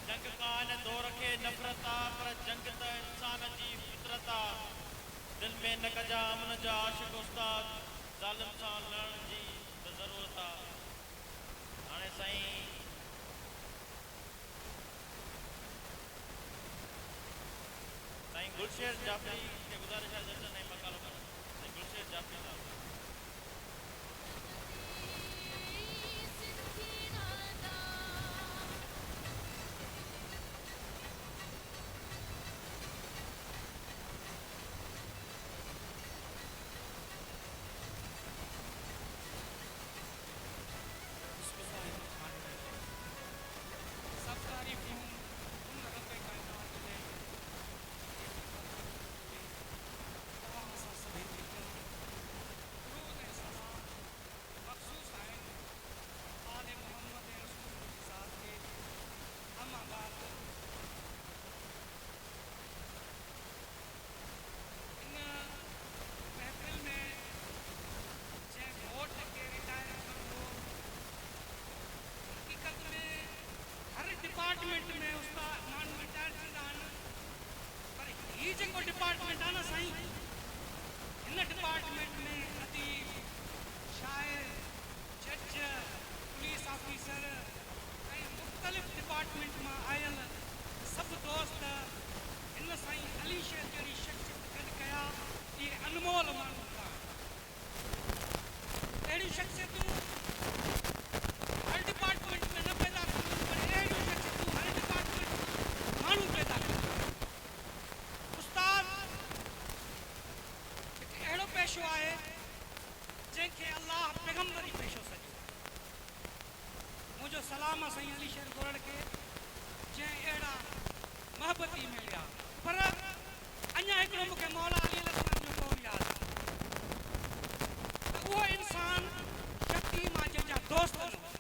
जंग का न दौर के नफ़रता पर जंग त इंसान जी फितरता दिल में न कजा अमन जा आशिक उस्ताद ज़ालिम सां लड़न जी त ज़रूरत आहे। हाणे साईं गुलशेर जाफ़री खे गुज़ारिश आहे दर्शन ऐं मकालो कनि। साईं गुलशेर जाफ़री साहब डिपार्टमेंट में उसका माण्हू रिटायर थींदा आहिनि, पर हीउ जेको डिपार्टमेंट आहे न साईं, हिन डिपार्टमेंट में अदीब, शाइर, जज, पुलिस ऑफिसर ऐं मुख़्तलिफ़ डिपार्टमेंट मां आयल सभु दोस्त हिन साईं अली शेर जहिड़ी शख़्सियत गॾु कया। इहे अनमोल माण्हू हुआ। अहिड़ियूं शख़्सियतूं हर डिपार्टमेंट में न पैदा थींदियूं, पर अहिड़ियूं शख़्सियतूं हर डिपार्टमेंट माण्हू पैदा कंदा। उस्ताद हिकु अहिड़ो पेशो आहे जंहिंखे अलाह पैगम्बरी पेशो सॼो। मुंहिंजो सलाम आहे साईं अली शेर गोरड़ खे, जंहिं अहिड़ा महबती मिलिया। पर अञा हिकिड़ो मूंखे मौला अली अलैहि जो कौल यादि आहे त उहो इंसान शक्ति मां जंहिंजा दोस्त न हुआ।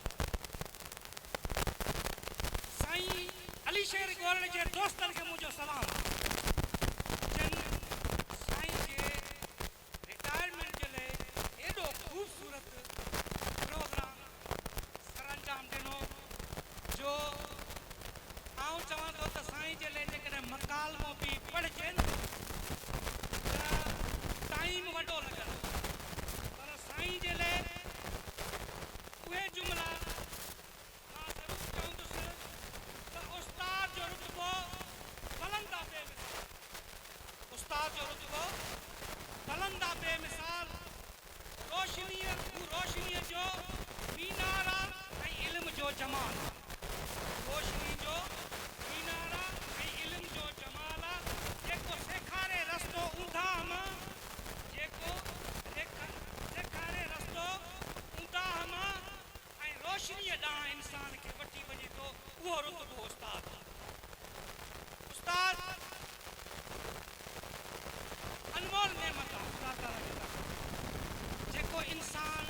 साईं अली शेर गोरड़ जे दोस्तनि खे मुंहिंजो सलाम आहे, जिन साईं जे रिटायरमेंट जे लाइ एॾो ख़ूबसूरत प्रोग्राम सरअंजाम ॾिनो जो आउं चवां थो त साईं जे लाइ जेकॾहिं मकालमो बि पढ़िजे न त टाइम वॾो लॻंदो, पर साईं जे लाइ उहे जुमिला मां ज़रूरु चवंदुसि त उस्ताद जो रुतबो बुलंद आहे बेमिसाल। उस्ताद जो रुतबो बुलंद आहे बेमिसाल। रोशनीअ जो मीनार आहे ऐं इल्म जो जमाल आहे। रोशनी जो मीनार आहे ऐं इल्म जो जमाल आहे, जेको सेखारे रस्तो ऊंधा मां, जेको सेखारे रस्तो ऊंधा मां ऐं रोशनीअ ॾांहुं इंसान खे वठी वञे थो, उहो रुतबो उस्ताद आहे। उस्ताद अनमोल नेमत आहे ख़ुदा ताला जी तरफ़ां, जेको इंसान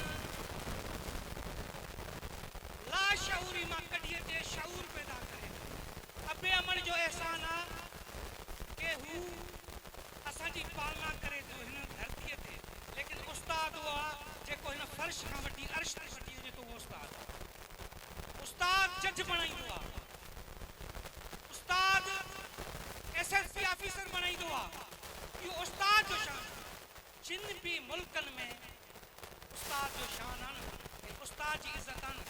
लाशऊरी मां कढी अचे शऊर पैदा करे। अबे अमड़ जो एहसान आहे कि हू असांजी पालना करे थो हिन धरतीअ ते, लेकिन उस्ताद उहो आहे जेको हिन फर्श खां वठी अर्श ते वठी वञे थो, उहो उस्ताद आहे। उस्ताद जज बणाईंदो आहे, उस्ताद SSP ऑफिसर बणाईंदो आहे। इहो उस्ताद जो शान आहे। जिन बि मुल्कनि में उस्ताद जो शान आहे, उस्ताद जी इज़त आहे,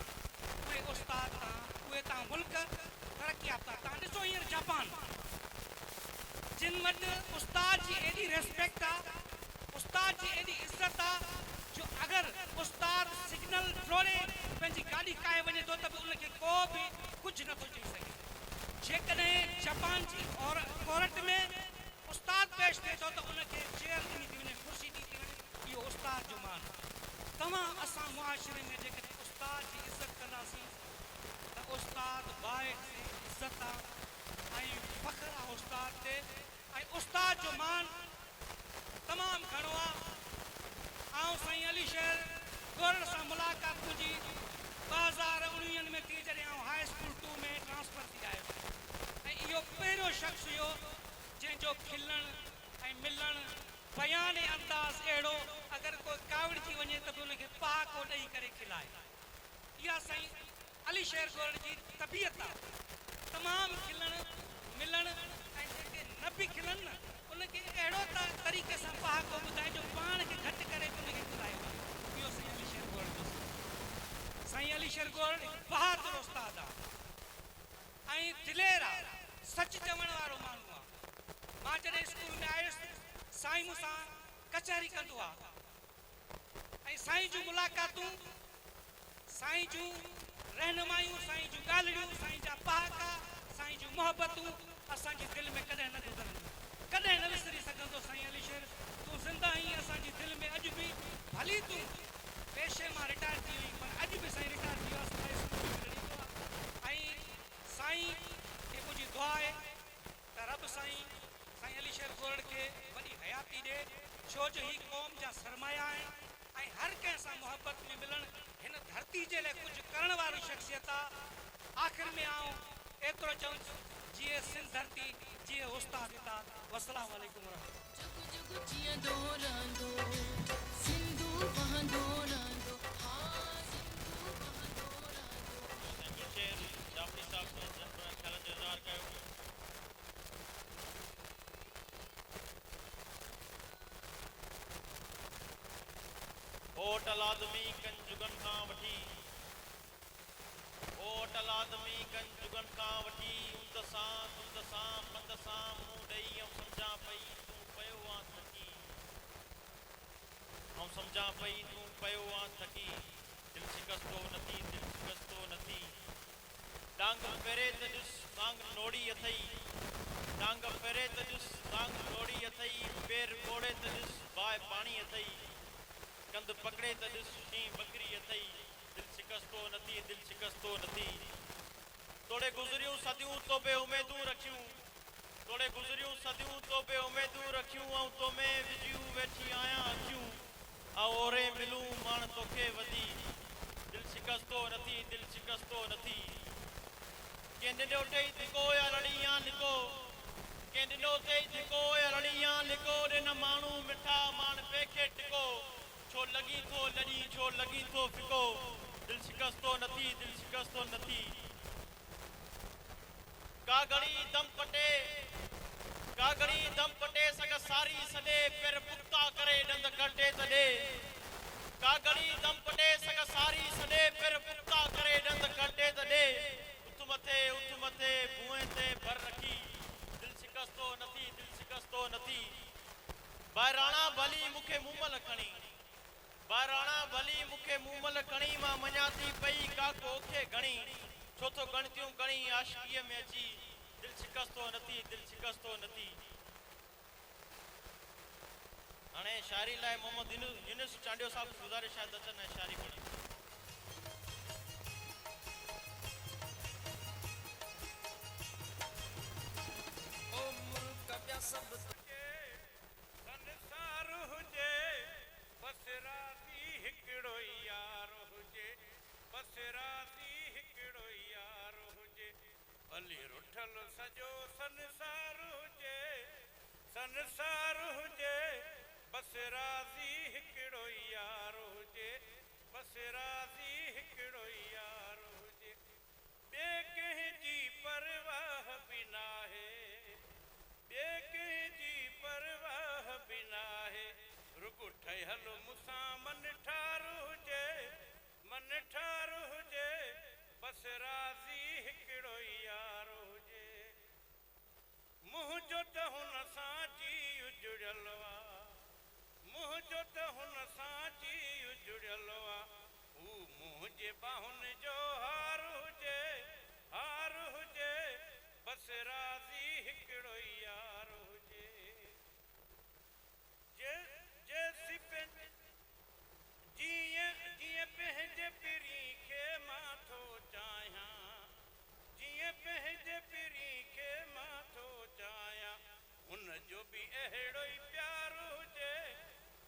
उहे उस्ताद उहे तव्हां मुल्क तरक़ी याफ़्ता। तव्हां ॾिसो हींअर जापान, जिन वटि उस्ताद जी एॾी रेस्पेक्ट आहे, उस्ताद जी एॾी इज़त आहे, जो अगरि उस्ताद सिग्नल तोड़े पंहिंजी गाॾी काए वञे थो त बि उनखे को बि कुझु नथो चई सघे। जेकॾहिं जापान जी कोर्ट में उस्ताद पेश थिए थो त उनखे चेयर ॾिनी थी वञे, कुर्सी ॾिनी थी वञे। इहो उस्ताद जो मान आहे। तव्हां असां मुआशिरे में जेकॾहिं उस्ताद जी इज़त कंदासीं त उस्ताद बाइज़ इज़त आहे ऐं फ़ख्रु आहे उस्ताद ते, ऐं उस्ताद जो मान तमामु घणो आहे। आउं साईं अली शेर गोरड़ सां मुलाक़ात मुंहिंजी 2019 में थी, जॾहिं आउं हाई स्कूल 2 में ट्रांसफर थी आयुसि, ऐं इहो पहिरियों शख़्स हुयो जंहिंजो खिलण ऐं मिलण, बयान ऐं अंदाज़ अहिड़ो, अगरि कोई कावड़जी वञे त बि उनखे पहाको ॾेई करे खिलाए। इहा साईं अली शेर गोरड़ जी तबियत आहे। तमामु खिलण मिलण ऐं जेके न बि खिलनि न उनखे अहिड़ो तरीक़े सां पहाको ॿुधाए जो पाण खे घटि करे उनखे ॿुधायो आहे। इहो साईं अली शेर गोड़ जो साईं अली शेर गोड़ बहादुर उस्ताद आहे ऐं दिलेर आहे, सच चवण वारो माण्हू आहे। मां जॾहिं स्कूल में आयुसि साईं मूंसां कचहरी कंदो आहे ऐं साईं जूं मुलाक़ातूं, साईं जूं रहनुमायूं, साईं जूं ॻाल्हियूं, साईं जा पहाका, साईं जूं मोहबतूं असांजी दिलि में कॾहिं न गुज़रंदियूं, कॾहिं न विसरी सघंदो। साईं अली शेर तूं ज़िंदा आहीं असांजी दिलि में अॼु बि, भली तूं पेशे मां रिटायर थी वई पर अॼु बि साईं रिटायर थी वियो आहे। ऐं साईं खे मुंहिंजी दुआ आहे त रब साईं अली शेर गोड़ खे वॾी हयाती ॾे, छो जो ही क़ौम जा सरमाया आहिनि ऐं हर कंहिं सां मुहबत में मिलणु हिन धरती जे लाइ कुझु करण वारी शख़्सियत आहे। आख़िर में आऊं एतिरो चवंदुसि, जिए सिंध धरती, जिए उस्ताद पिता। वस्सलाम वालेकुम वरहमतुल्लाह। जुग जुग जियंदो रहंदो, सिंधु वहंदो रहंदो, हाँ सिंधु वहंदो रहंदो। थैंक यू शेर जाफरी साहब ने जन पर ख्याल जो इज़हार कयो। होटल आदमी कन जुगन खां वठी, होटल आदमी कन जुगन खां वठी, उंद सां पंध सां मुंहुं ॾेई ऐं सम्झां पई तूं पियो आहे थकी, ऐं सम्झां पई तूं पियो आहे थकी, दिलि शिकस्तो नथी, दिलि शिकस्तो नथी। डांग फेरे त ॾिस डांग नोड़ी अथई, डांग फेरे त ॾिस डांग नोड़ी अथई, पेर ॿोड़े त ॾिस बाहि पाणी अथई, कंध पकड़े त ॾिस शींहं बकरी अथई, दिलि शिकस्तो नथी, दिलि शिकस्तो नथी। तोड़े गुज़रियूं सदियूं तो बे उमेदूं रखियूं, तोड़े गुज़रियूं सदियूं तो बे उमेदूं रखियूं, ऐं तो में विझियूं वेठी आहियां अखियूं, ऐं ओरे मिलूं माण तोखे वधी, दिलि शिकस्तो नथी, दिलि शिकस्तो नथी। के ॾिनो अथई धिको या लड़ी या लिको, के ॾिनो अथई धिको या लड़ी या लिको, ॾिन माण्हू मिठा माण पेखे टिको, छो लॻी थो लड़ी, छो लॻी थो फिको, दिलि शिकस्तो नथी, दिलि शिकस्तो नथी। का घड़ी दम पटे, का घड़ी दम पटे सग सारी सॾे, पेर पुख्ता करे ॾंद कटे त ॾे, का घड़ी दम पटे सग सारी सॾे, पेर पुख्ता करे ॾंद कटे त ॾे, उथ मथे बुए ते भर रखी, दिलि शिकस्तो नथी, दिलि शिकस्तो नथी। ॿाहिराणा भली मूंखे मुमल खणी, ॿाहिराणा भली मूंखे मुमल खणी, मां मञा थी पई काको खे घणी, छो थो गणतियूं घणी आशिकीअ में अची, दिलि शिकस्तो नथी, दिलि शिकस्तो नथी। हाणे शाइरी लाइ मोहम्मद यूनुस चांडियो साहब गुज़ारिश आहे त अचनि ऐं शाइरी पढ़नि। सब संसार हुजे, बस राज़ी हिकिड़ो यार हुजे, बस राज़ी हिकिड़ो यार हुजे, भली रुठल सॼो संसार हुजे, संसार हुजे, बस राज़ी हिकिड़ो यार हुजे, बस राज़ी हिकिड़ो यार हुजे, ॿिए कंहिंजी परवाह बि नाहे, ॿिए कंहिंजी परवाह बि नाहे, रुॻो ठहियल मूंसां मन ठार हुजे, मन ठार हुजे, बस राज़ी हिकिड़ो यार हुजे, मुंहिंजो त हुन सां जी जुड़ियल आहे, मुंहिंजो त हुन सां जी जुड़ियल आहे, हू मुंहिंजे बाहुनि जो हार हुजे, हार हुजे, बस राज़ी हिकिड़ो यार हुजे, जीअं पंहिंजे पीरी खे मां थो चाहियां, जीअं पंहिंजे पीरी खे मां थो चाहियां, हुन जो बि अहिड़ो ई प्यार हुजे,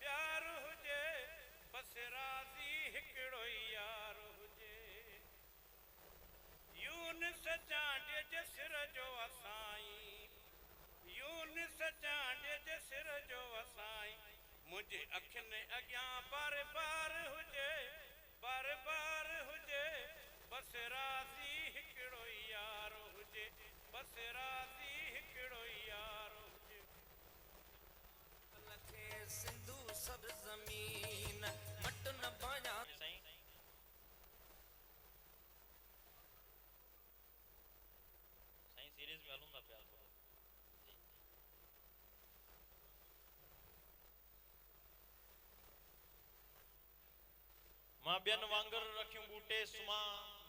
प्यार हुजे, बस राज़ी हिकिड़ो यार हुजे। यूनुस चांडिय जे सिर जो असाईं, यूनुस चांडिय जे सिर जो असाईं, मुंहिंजे अखियुनि अॻियां बार बार हुजे, बार बार हुजे, बस राज़ी हिकिड़ो यार हुजे। हुजे बस राज़ी हिकिड़ो ई यार हुजे लखे सिंधु सर ज़मीन मट न बाया साईं साईं सीरीज में हलूं था पिया थोरो जी मां ॿियनि वांगुरु रखियूं बूटे सुम्हां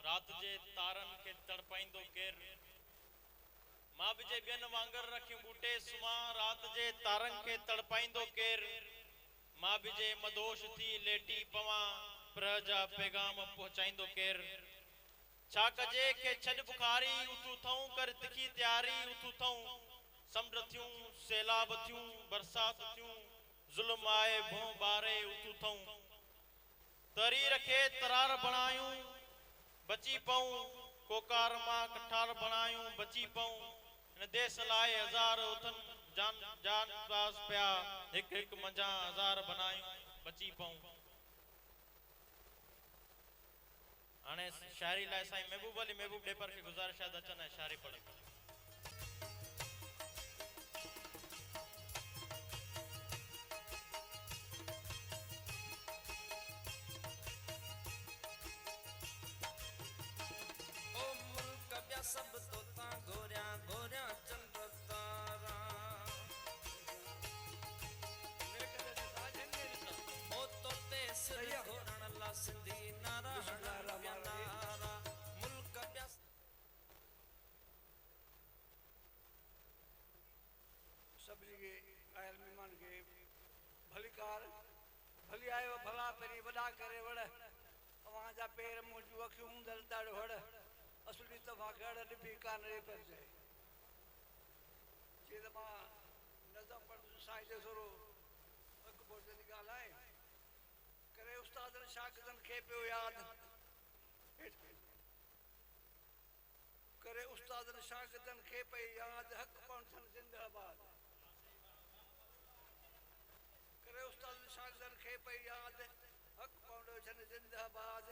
राति जे तारनि खे तड़पाईंदो केरु मां बि जे ॿियनि वांगुरु रखियूं बूटे सुम्हां राति जे तारनि खे तड़पाईंदो केरु मां बि जे मदोश थी लेटी पवां प्रह जा पैगाम पहुचाईंदो केरु छा कजे खे छॾ बुखारी उथूं थऊं कर तिखी तयारी उथूं थऊं समुंड थियूं सैलाब थियूं बरसात थियूं ज़ुल्म आए भों ॿारे उथूं थऊं तरीर खे तरार बणायूं बची पऊं कोकार मां कठार बणायूं बची पऊं हिन देश लाइ हज़ार उथनि जान जान बाज़ पिया हिकु हिकु मंझां हज़ार बनायूं बची पऊं हाणे शायरी लाइ साईं महबूब अली महबूब ॾेपर खे गुज़ारिश आहे त अचनि ऐं शायरी पढ़नि ओ मुल्क ॿिया सभु तोता घोरिया घोरिया चंड तारा ओ तोते सिर घोरण ला सिंधी नारा हणण पिया नारा मुल्क ॿिया सभिनी खे आयल महिमान खे भलीकार भली आयो भला पहिरीं वॾा करे वड़ अवां जा पेर मुंहिंजूं अखियूं हूंदड़ ॾाढो हड़ असली तव्हां खे अड़ ॾिबी कान रे पर चए चए त मां नज़म पढ़ साईं जो थोरो अॻु पोइ जी ॻाल्हि आहे करे उस्तादनि शागिर्दनि खे पियो यादि करे उस्तादनि शागिर्दनि खे पई यादि हक़ पहुचनि ज़िंदाबाद करे उस्तादनि शागिर्दनि खे पई यादि हक़ पहुचनि ज़िंदाबाद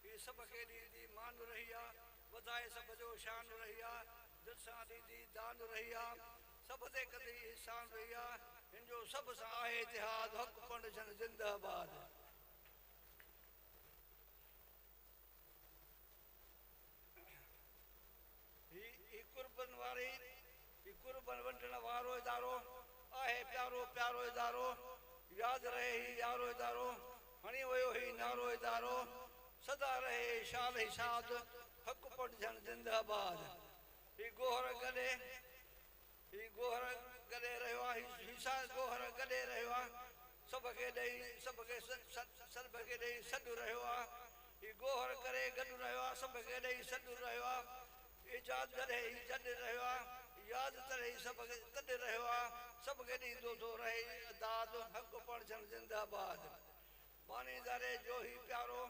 हीअ सभु खे ॾींदी मान रही आहे वधाए सभ जो शान रही आहे दिलि सां ॾींदी दान रही आहे सभु ते कदी इंसान रही आहे हिन जो सभु सां आहे इतिहाद हक़ पहुचनि ज़िंदाबाद ही कुर्बन वारी ही कुर्बन वंडण वारो इदारो आहे प्यारो प्यारो इदारो यादि रहे ही यारो इदारो हणी वियो ही नारो इदारो सदा रहे शाल ही शाद हक़ पहुचनि ज़िंदाबाद ही गोहर गॾे रहियो आहे ही सा गोहर गॾे रहियो आहे सभ खे ॾेई सभ खे सभ खे ॾेई सॾु रहियो आहे ही गोहर करे गॾु रहियो आहे सभ खे ॾेई सॾु रहियो आहे इजाद करे ही जॾ रहियो आहे यादि करे ही सभ खे तॾ रहियो आहे सभ खे ॾींदो थो रहे दाद हक़ पहुचनि ज़िंदाबाद बानीदारे जो ही प्यारो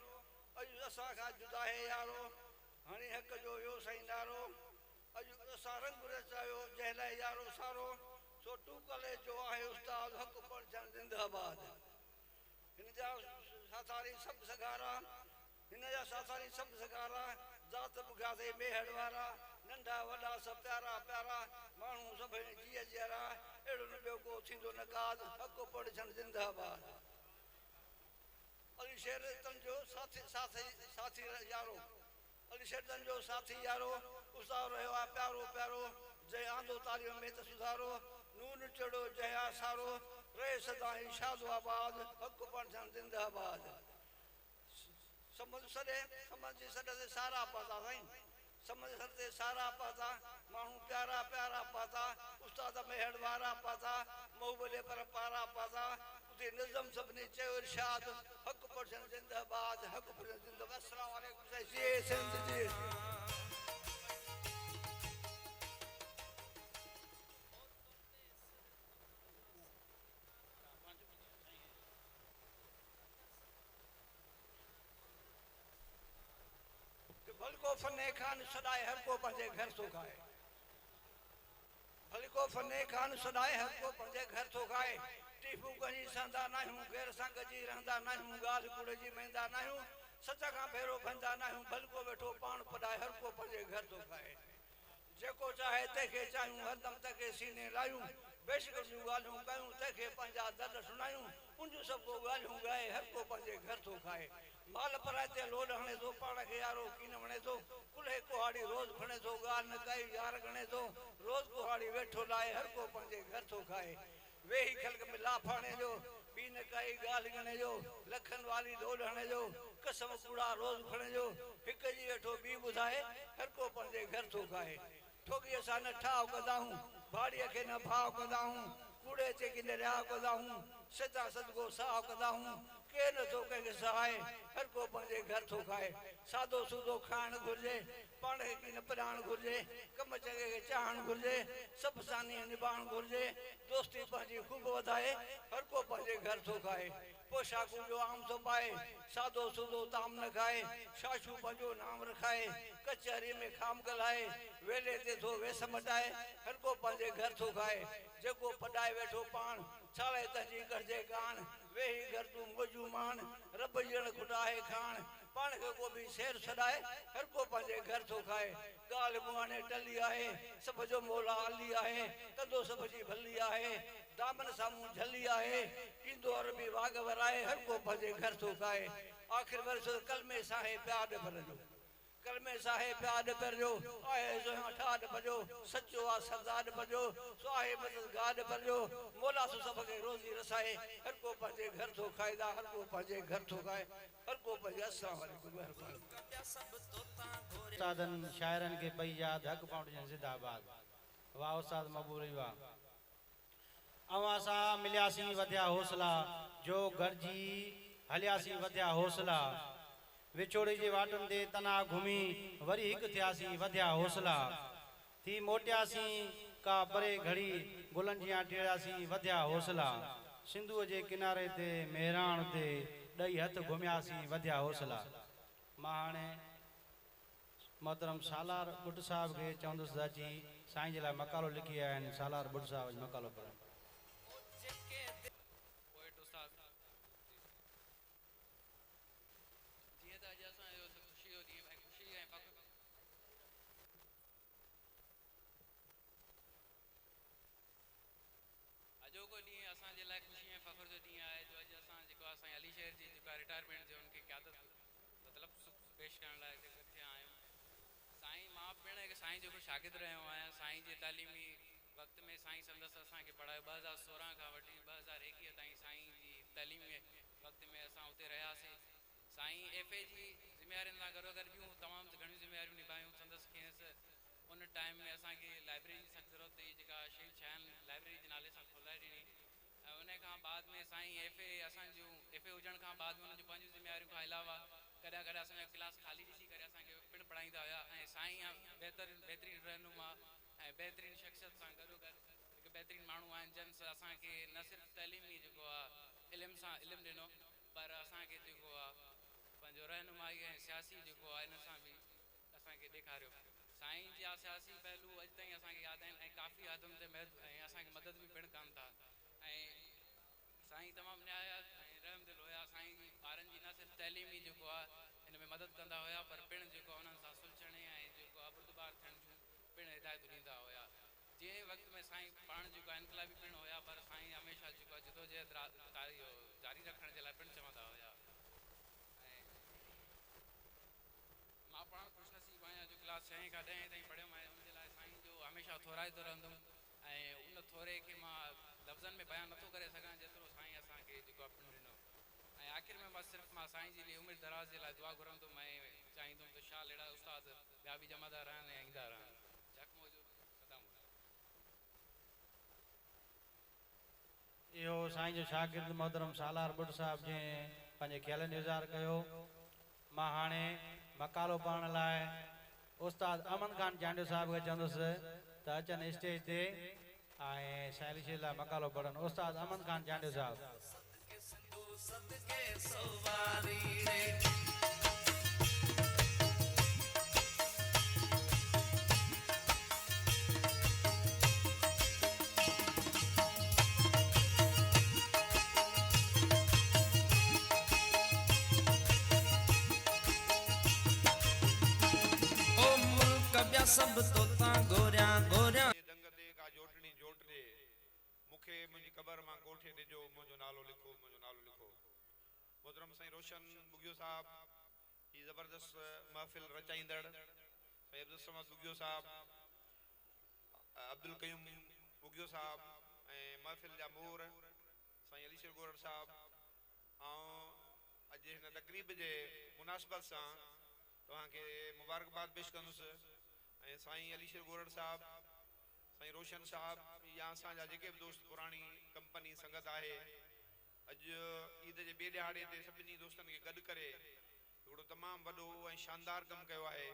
अॼु असां खां जुदा है यारो हाणे हक़ जो इहो साईं नारो अॼु असां रंग रचायो जंहिं लाइ यारो सारो सो टूकले जो आहे उस्ताद हक़ पहुचनि ज़िंदाबाद हिन जा साथारी सभु सगारा हिन जा साथारी सभु सगारा ज़ात बुखासे मेहर वारा नंढा वॾा सभु प्यारा प्यारा माण्हू सभई जीअ जहिड़ा अहिड़ो न ॿियो को थींदो न काद हक़ पहुचनि ज़िंदाबाद अली शेर तंजो साथी साथी साथी यारो अली शेर तंजो साथी यारो उस्ताद रहियो आहे प्यारो प्यारो जंहिं आंदो तालियूं में त सुधारो नून चढ़ो जंहिं सारो रहे सदा ही शादो आबाद हक़ पहुचनि ज़िंदाबाद समुझ सॾे समुझ जी सॾ ते सारा पाता साईं समुझ सॾ ते सारा पाता माण्हू प्यारा प्यारा पाता उस्ताद मेहर वारा पाता मोहबले पर पारा पाता उते निज़म सभिनी चयो इरशाद हक़ पहुचनि ज़िंदाबाद हक़ पहुचनि ज़िंदाबाद अस्सलाम वालेकुम साईं जी सिंध जी भलको फने खान सदाए हर को पंहिंजे घर थो खाए भलको फने खान सदाए हर को पंहिंजे घर थो खाए टीफू गंजी सहंदा नाहियूं गैर सां गजी रहंदा नाहियूं ॻाल्हि कूड़ जी वेंदा नाहियूं सच खां भेरो भंदा नाहियूं भलको वेठो पाण पढ़ाए हर को पंहिंजे घर थो खाए जेको चाहे तंहिंखे चाहियूं हरदम तंहिंखे सीने लायूं बेशक जूं ॻाल्हियूं कयूं तंहिंखे पंहिंजा दर्द सुनायूं उनजूं सभु को ॻाल्हियूं ॻाए हर को पंहिंजे घर थो खाए माल पराए ते लोड हणे थो पाण खे यारो कीन वणे थो कुल्हे कुहाड़ी रोज़ खणे थो ॻाल्हि न काई यार गणे थो रोज़ कुहाड़ी वेठो लाए हर को पंहिंजे घर थो खाए वेही खलक में लाफाणे जो ॿी न काई ॻाल्हि गणे जो लखनि वाली लोड हणे जो कसम कूड़ा रोज़ खणे जो हिक जी वेठो ॿी ॿुधाए हर को पंहिंजे घर थो खाए ठोकीअ सां न ठाव कंदा हूं भाड़ीअ खे न भाव कंदा हूं कूड़े ते किने रिहा कंदा हूं सिधा सदगो साह कंदा हूं केर नथो कंहिंखे सहाए हर को पंहिंजे घर थो खाए सादो सूदो खाइणु घुरिजे पाण खे की न पढ़ाइणु घुरिजे कम चङे खे चाहणु घुरिजे सभु सानी निभाइणु घुरिजे दोस्ती पंहिंजी ख़ूब वधाए हर को पंहिंजे घर थो खाए पोशाकूं जो आम थो पाए सादो सूदो ताम न खाए शाशू पंहिंजो नाम रखाए कचहरी में खाम ॻाल्हाए वेले ते थो वेस मटाए हर को पंहिंजे घर थो खाए जेको पढ़ाए वेठो पाण छाले तंहिंजी करजे कान वेही घर तूं मौजू मान रब ॼण खुटाए खान पाण खे को बि शेर छॾाए हर को पंहिंजे घर थो खाए ॻाल्हि मुहाणे टली आहे सभ जो मौला अली आहे कंदो सभ जी भली आहे दामन साम्हूं झली आहे ईंदो अरबी वाग वराए हर को पंहिंजे घर थो खाए आख़िर वर्ष कलमे साहे प्यार भरजो कलमे साहे प्यार भरजो आहे जो ठाड भजो सचो आ सरदार भजो सो आहे मददगार भरजो मौला सो सभ खे रोज़ी रसाए हर को पंहिंजे घर थो खाईदा हर को पंहिंजे घर थो खाए हर को पंहिंजे अस्सलाम वालेकुम उस्तादनि शाइरनि खे पई यादि हक़ फाउंडेशन ज़िंदाबाद वाह उस्ताद मक़बूल वाह अवां सां मिलियासीं वधिया हौसला जो गॾिजी हलियासीं वधिया हौसला विछोड़ी जे वाटुनि ते तना घुमी वरी हिकु थियासीं वधिया हौसला थी मोटियासीं का परे घड़ी गुलनि जियां टेड़ियासीं वधिया हौसला सिंधूअ जे किनारे ते मेहराण ते ॾई हथ घुमियासीं वधिया हौसला मां हाणे मोहतरम सालार बुट साहब खे चवंदुसि अची साईं जे लाइ मकालो लिखी आया आहिनि सालार बुट साहब मकालो पढ़नि अॼोको ॾींहुं असांजे लाइ ख़ुशी ऐं फ़ख्र जो ॾींहुं आहे जो अॼु असां जेको असांजे अली शहर जी जेका रिटायरमेंट जो उनखे क़यादत मतिलबु पेश करण लाइ थिया आहियूं साईं मां पिणु हिकु साईं जो शागिर्दु रहियो आहियां साईं जे तालीमी वक़्त में साईं संदसि असांखे पढ़ायो 2016 खां वठी 2021 ताईं साईं जी तालीमी वक़्त में असां उते रहियासीं साईं FA जी ज़िम्मेवारियुनि सां गॾो गॾु ॿियूं तमामु घणियूं ज़िम्मेवारियूं निभायूं संदसि खेसि उन टाइम में असांखे लाइब्रेरी जी सख़्तु ज़रूरत हुई जेका शेख शाहन लाइब्रेरी जे नाले सां खोलाए ॾिनी ऐं उन खां बाद में साईं FA असांजूं FA हुजण खां बाद में उन्हनि जूं पंहिंजूं ज़िम्मेवारियूं खां अलावा कॾहिं कॾहिं असांजा क्लास ख़ाली ॾिसी करे असांखे पिणु पढ़ाईंदा हुआ ऐं साईं बहितरीनु रहनुमा ऐं बहितरीनु शख़्सियत सां गॾो गॾु हिकु बहितरीनु माण्हू आहिनि जन असांखे न सिर्फ़ु तइलीमी जेको आहे इल्म सां इल्मु ॾिनो पर असांखे जेको आहे पंहिंजो रहनुमाई ऐं सियासी जेको आहे इन सां बि असांखे ॾेखारियो साईं जा सियासी पहलू अॼु ताईं असांखे यादि आहिनि ऐं काफ़ी हदुनि ते महद ऐं असांखे मदद बि पिणु कनि था ऐं साईं तमामु न्याय ऐं रहमदिल हुया साईं जी ॿारनि जी न सिर्फ़ु तइलीमी जेको आहे हिन में मदद कंदा हुया पर पिणु जेको आहे उन्हनि सां सुलझण ऐं जेको आहे बुर्दबार थियण जूं पिणु हिदायतूं ॾींदा हुया जंहिं वक़्त में साईं पाण जेको आहे इनकलाबी पिणु हुया पर साईं हमेशह जेको आहे जदोजहद जारी रखण जे लाइ पिणु चवंदा हुया ऐं मां पाण ख़ुशनसीब आहियां जो क्लास 6 खां 10 ताईं पढ़ियो आहियां उनजे लाइ साईं जो हमेशह थोराईंदो रहंदुमि ऐं उन थोरे खे मां लफ़्ज़नि में बयानु नथो करे सघां जेतिरो साईं असांखे जेको आहे पिणु ॾिनो ऐं आख़िर में मां साईं जी लिए उमिरि दराज़ जे लाइ दुआ घुरंदुमि ऐं चाहींदुमि त शाल अहिड़ा उस्ताद ॿिया बि जमंदा रहनि ऐं ईंदा रहनि चक मौजूदु सदाम इहो साईं जो शागिर्दु मोहतरम सालार बुट साहब जंहिं पंहिंजे ख़्यालनि जो इज़हार कयो मां हाणे मकालो पढ़ण लाइ उस्ताद अमन ख़ान चांडियो साहब खे चवंदुसि त अचनि स्टेज ते ऐं साहिली शे लाइ मकालो पढ़नि उस्ताद अमन ख़ान चांडियो साहब सब तो ता गोरिया मोहतरम साईं रोशन बुगियो साहब ही ज़बरदस्त महफ़िल रचाईंदड़ साईं अब्दुल समद बुगियो साहब अब्दुल कयूम बुगियो साहब ऐं महफ़िल जा मोर साईं अलीशर गोरड़ साहब ऐं अॼु हिन तक़रीब जे मुनासिबत सां तव्हांखे मुबारकबाद पेश कंदुसि ऐं साईं अलीशर गोरड़ साहब साईं रोशन साहब या असांजा जेके बि दोस्त पुराणी कंपनी संगत आहे अॼु ईद जे ॿिए ॾिहाड़े ते सभिनी दोस्तनि खे गॾु करे हिकिड़ो तमामु वॾो ऐं शानदार कमु कयो आहे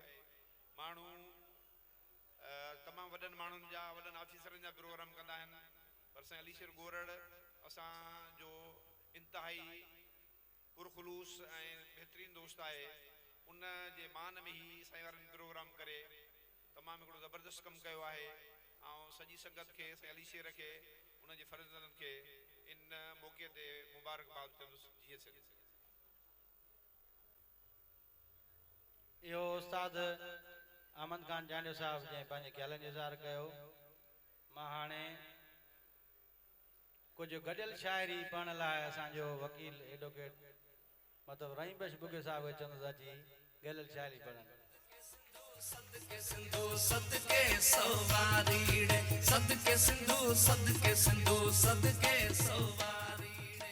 माण्हू तमामु वॾनि माण्हुनि जा वॾनि ऑफिसरनि जा प्रोग्राम कंदा आहिनि पर साईं अलीशर गोरड़ असांजो इंतिहाई पुरखुलूस ऐं बहितरीनु दोस्त आहे उन जे मान में ई साईं वारनि प्रोग्राम करे तमामु हिकिड़ो ज़बरदस्त कमु कयो आहे ऐं सॼी संगत खे साईं अलीशर खे उनजे फर्ज़ंदनि खे इन मौक़े ते मुबारकबाद कंदुसि जीअं सघे इहो उस्ताद अहमद ख़ान जांडियो साहब जंहिं पंहिंजे ख़्यालनि जो इज़हार कयो मां हाणे कुझु गॾियल शाइरी पढ़ण लाइ असांजो वकील एडवोकेट मतिलबु रहीम बख्श बुगे साहब खे चवंदुसि अची गॾियल शाइरी पढ़नि सदके सिंधु सदके सवारीड़े सदके सिंधु सदके सिंधु सदके सवारीड़े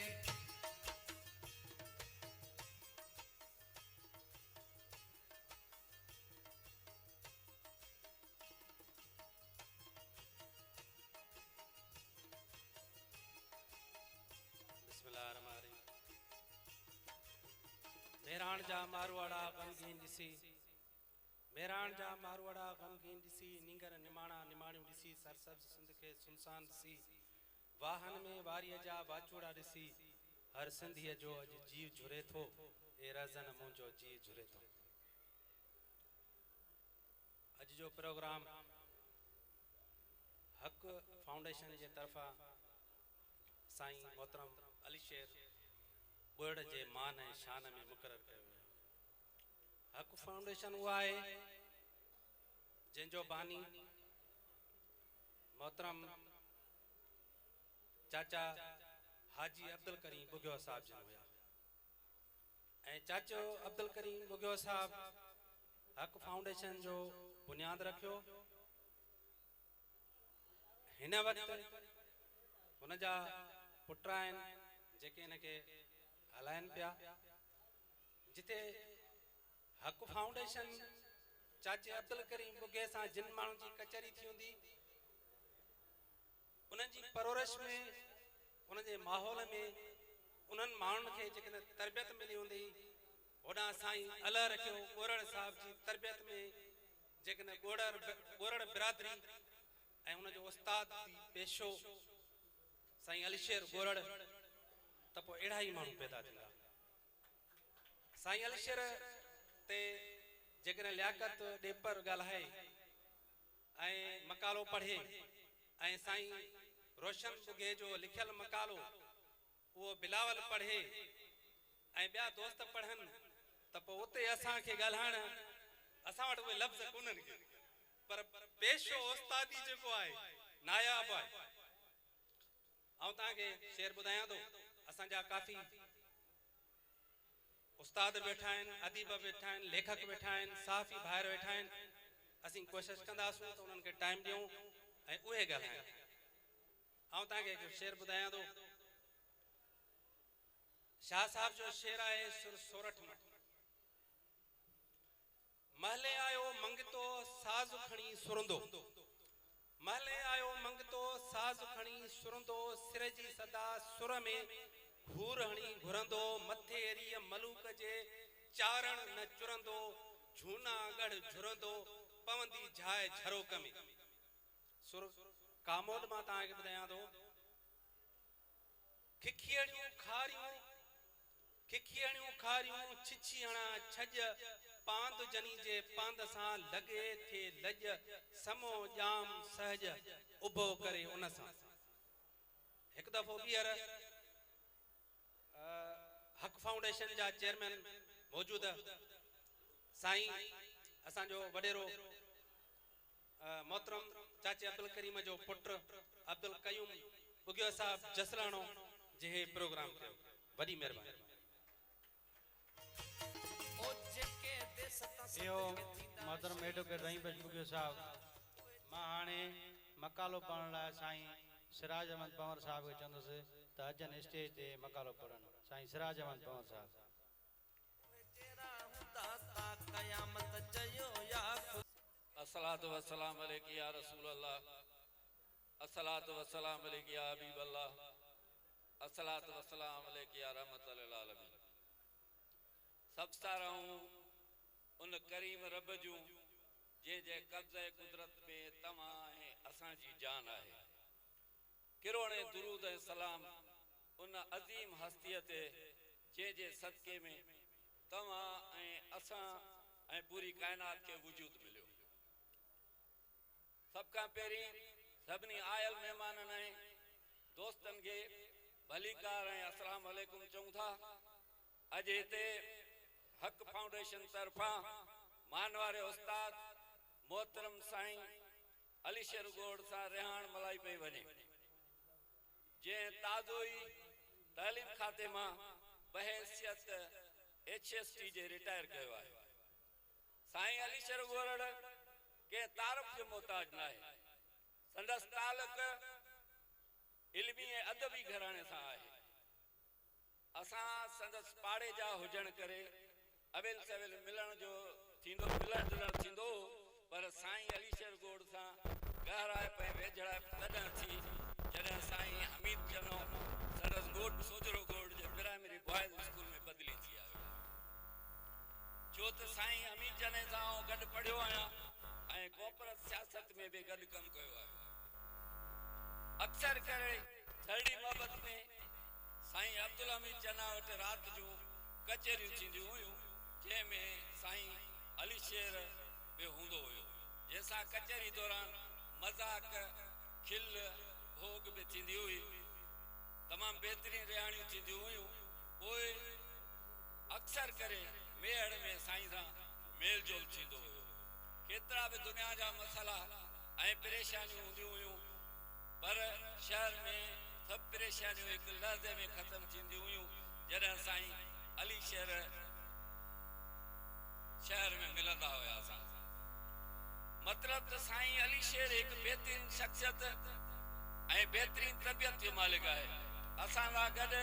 बिस्मिल्लाहिर्रहमानिर्रहीम मेहरान जा मारवाड़ा गमगीन ॾिसी मेहरान जा मारवाड़ा गमगीन ॾिसी नींगर निमाणा निमाणियूं ॾिसी सरसब्ज़ सिंध खे सुनसान ॾिसी वाहन में वारीअ जा वाचूड़ा ॾिसी हर सिंधीअ जो अॼु जीव झुरे थो ए रज़न मुंहिंजो जीव झुरे थो अॼु जो प्रोग्राम हक़ फाउंडेशन जे तरफ़ां साईं मोहतरम अलीशर गोरड़ जे मान ऐं शान में मुक़ररु कयो वियो हक़ फाउंडेशन उहा आहे जंहिंजो बानी मोहतरम चाचा हाजी अब्दुल करीम बुगियो साहब जन हुया ऐं चाचो अब्दुल करीम बुगियो साहब हक़ फाउंडेशन जो बुनियाद रखियो हिन वक़्तु हुन जा पुट आहिनि जेके हिनखे हलाइनि पिया जिते हक़ फाउंडेशन चाचे अब्दुल करीम बुगे सां जिन माण्हुनि जी कचहरी थी हूंदी उन्हनि जी परवरिश में उन जे माहौल में उन्हनि माण्हुनि खे जेकॾहिं तरबियत मिली हूंदी होॾां साईं अल्लाह रखियो गोरड़ साहिब जी तरबियत में जेकॾहिं गोरड़ बिरादरी ऐं हुनजो उस्ताद पेशो साईं अलीशर गोरड़ त पोइ अहिड़ा ई माण्हू पैदा थींदा साईं अलीशर ते जेकॾहिं लियाकत ॾेपर ॻाल्हाए ऐं मकालो पढ़े ऐं साईं रोशन बुगे जो लिखियल मकालो उहो बिलावल पढ़े ऐं ॿिया दोस्त पढ़नि त पोइ उते असांखे ॻाल्हाइण असां वटि उहे लफ़्ज़ कोन्हनि के पर पेशो उस्तादी जेको आहे नायाब आहे ऐं तव्हांखे शेर ॿुधायां थो असांजा काफ़ी उस्ताद वेठा आहिनि अदीब वेठा आहिनि लेखक वेठा आहिनि सहाफ़ी ॿाहिरि वेठा आहिनि असीं कोशिशि कंदासीं त उन्हनि खे टाइम ॾियूं ऐं उहे ॻाल्हाइनि ऐं तव्हांखे हिकु शेर ॿुधायां थो शाह साहब जो शेर आहे सोरठ में महले आयो मंगतो साज़ खणी सुरंदो महले आयो मंगतो साज़ खणी सुरंदो सिर जी सदा सुर में घूर हणी घुरंदो मथे एरीअ मलूक जे चारण न चुरंदो जूनागढ़ झुरंदो पवंदी जाइ झरोक में सुर कामोद मां तव्हांखे ॿुधायां थो खिखियड़ियूं खारियूं छिछी हणा छज पांद जनी जे पांद सां लॻे थे लज समो जाम सहज उभो करे उन सां हिकु दफ़ो ॿीहर हक़ फाउंडेशन जा चेयरमैन मौजूद साईं असांजो वॾेरो मोहतरम चाचे अब्दुल करीम जो पुट अब्दुल कयूम बुगियो साहब जसराणो जे प्रोग्राम कयो वॾी महिरबानी ओ जेके देस तां इहो सदिके थींदा मोहतरम एडवोकेट रहीम बचबुगियो साहब मां हाणे मकालो पढ़ण लाइ साईं सिराज अहमद पंवर साहब खे चवंदुसि त अचनि स्टेज ते मकालो पढ़नि साईं सिराज अहमद पंवर साहब तेरा हुंदा ता क़यामत चयो या अस्सलातु वस्सलाम अलैका या रसूल अल्लाह अस्सलातु वस्सलाम अलैका या हबीब अल्लाह अस्सलातु वस्सलाम अलैका या रहमत लिल आलमीन सब साराऊं उन करीम रब जूं जे कब्ज़े कुदरत में तव्हां ऐं असांजी जान आहे किरोणे दुरूद ऐं सलाम उन अज़ीम हस्तीअ ते जे सदके में तव्हां ऐं असां ऐं पूरी काइनात खे वजूद मिलियो सब खां पहिरीं सभिनी आयल महिमाननि ऐं दोस्तनि खे भलीकार ऐं अस्सलाम वालेकुम चऊं था अॼु हिते हक़ फाउंडेशन तरफ़ां मानवारे उस्ताद मोहतरम साईं अलीशर गोड़ सां रिहाण मलाई पई वञे जंहिं ताज़ो ई तालीम खाते मां बहैसियत HST जे रिटायर कयो आहे साईं अलीशर गोड़ के तारफ़ जो मोहताज न आहे संदसि तालुक इल्मी ऐं अदबी घराणे सां आहे असां संदसि पाड़े जा हुजण करे अवेल सवेल मिलण जो थींदो मिलण जुलण थींदो पर साईं अलीशर गोड़ सां गहराए पे वेझड़ाए तॾहिं थी जॾहिं साईं हमीद जनो संदसि गोड़ सोजरो गोड़ जे प्राइमरी बॉयज़ स्कूल में बदिली थी आयो छो त साईं हमीद जने सां गॾु पढ़ियो आहियां ऐं कोपरत सियासत में भी गॾु कमु कयो आहे अक्सर करे थर्डी मोहब्बत में साईं अब्दुल हमीद जना वटि राति जूं कचहरियूं थींदियूं हुयूं जंहिंमें साईं अलीशेर बि हूंदो हुयो जंहिंसां कचहरी दौरान मज़ाक खिल भोग बि थींदी हुई तमामु बहितरीन रिहाणियूं थींदियूं हुयूं पोइ अक्सर करे मेहड़ में साईं सां मेल जोल थींदो हुयो केतिरा बि दुनिया जा मसइला ऐं परेशानियूं हूंदियूं हुयूं पर शहर में सभु परेशानियूं हिकु लहज़े में ख़तमु थींदियूं हुयूं जॾहिं साईं अलीशेर शहर में मिलंदा हुआ असां मतलब त साईं अलीशेर हिकु बहितरीन शख्सियत ऐं बहितरीन तबियत जो मालिक आहे असां सां गॾु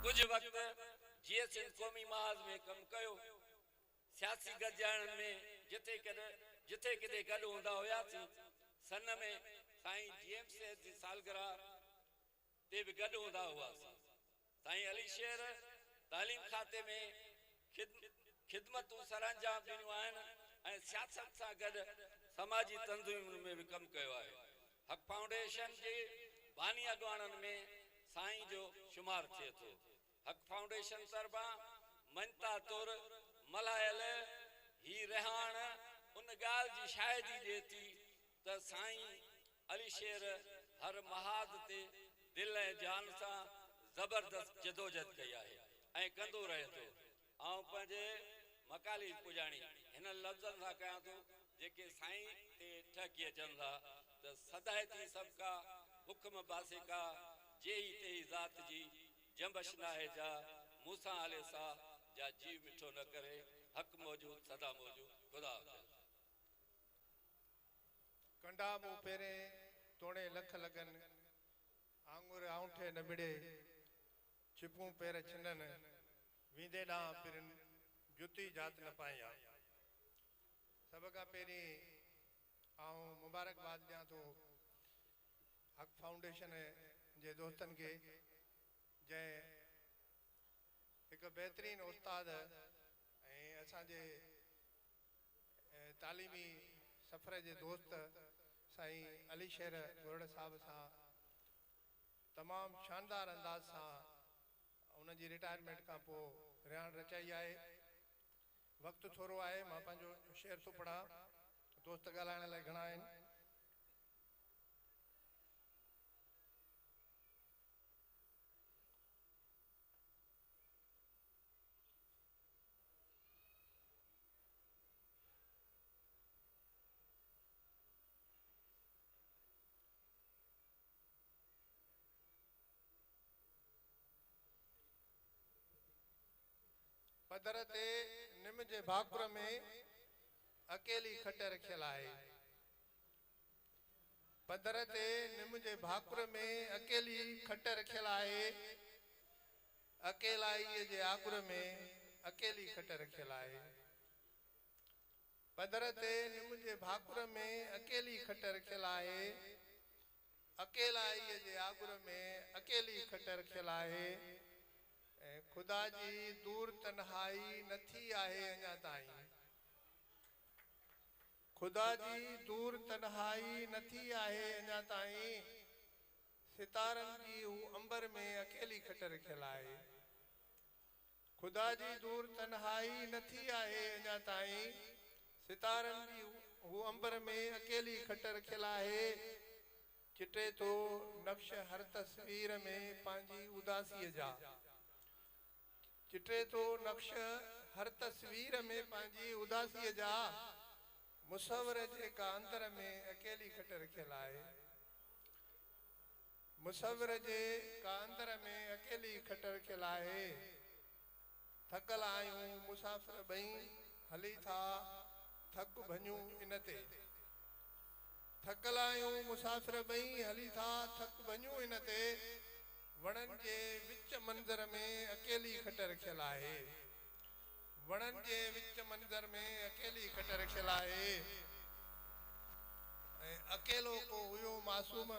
कुझु वक़्तु जीअं सिंध क़ौमी महाज़ में कमु कयो सियासी गॾिजाणनि में जिथे किथे गॾु हूंदा हुआसीं सन में साईं GMCS जी सालगिरह ते बि गॾु हूंदा हुआसीं साईं अलीशेर तालीम खाते में खिदमतूं सरअंजाम ॾिनियूं आहिनि ऐं सियासत सां गॾु समाजी तंज़ीमुनि में बि कमु कयो आहे हक़ फाउंडेशन जे बानी अॻवाननि में साईं जो शुमार थिए थो हक़ फाउंडेशन तरफ़ां मञता तौर मल्हायल ही रिहाण उन ॻाल्हि जी शाहिदी ॾिए थी त साईं अलीशेर हर महाद ते दिलि ऐं जान सां ज़बरदस्त जदोजहद कई आहे ऐं कंदो रहे थो ऐं पंहिंजे मकाली पुॼाणी हिन लफ़्ज़नि सां कयां थो जेके साईं ते ठकी अचनि था त सदायती सबका हुक्म बासिका जेही तेही ज़ात जी जंबश नाहे जा मूसा आले सा जा जीव मिठो न करे हक़ मौजूद सदा मौजूद खुदा कंडा मूं पहिरें तोड़े लख लगन आंगुर आउंठे न बिड़े छिपूं पैर छिनन वींदे ॾांहुं पिरन जुती जात न पाया सब खां पहिरीं आऊं मुबारकबाद ॾियां थो हक़ फाउंडेशन जे दोस्तनि खे जंहिं हिकु बहितरीन उस्ताद ऐं असांजे तालीमी सफ़र जे दोस्त साईं अलीशेर गोरड़ साहब सां तमामु शानदार अंदाज़ सां उनजी रिटायरमेंट खां पोइ रिहाण रचाई आहे वक़्तु थोरो आहे मां पंहिंजो शेर थो पढ़ा दोस्त ॻाल्हाइण लाइ घणा आहिनि पधर ते निम जे भाकुर में अकेली खट रखियल आहे। पधर ते निम जे भाकुर में अकेली खट रखियल आहे। अकेलाईअ जे आकुर में अकेली खट रखियल आहे। पधर ते निम जे भाकुर में अकेली खट रखियल आहे। अकेलाईअ जे आकुर में अकेली खट रखियल आहे। ऐं ख़ुदा जी दूर तन्हाई नथी आहे अञा ताईं। ख़ुदा जी दूर तन्हाई नथी आहे अञा ताईं। सितारनि जी हू अंबर में अकेली खट रखियल आहे। ख़ुदा जी दूर तन्हाई नथी आहे अञा ताईं। सितारनि जी हू अंबर में अकेली खट रखियल आहे। चिटे थो नक्श हर तस्वीर में पंहिंजी उदासीअ जा। चिटे थो नक्श हर तस्वीर में पंहिंजी उदासीअ जा। मुसवर जे कांदर में अकेली खट रखियल आहे। मुसवर जे कांदर में अकेली खट रखियल आहे। थकल आहियूं मुसाफ़िर ॿई हली था थक भञूं इन ते। थकल आहियूं मुसाफ़िर ॿई हली था थक भञूं इन ते। वणनि जे विच मंज़र में अकेली खट रखियल आहे। वणनि जे विच मंज़र में अकेली खट रखियल आहे। ऐं अकेलो को हुयो मासूम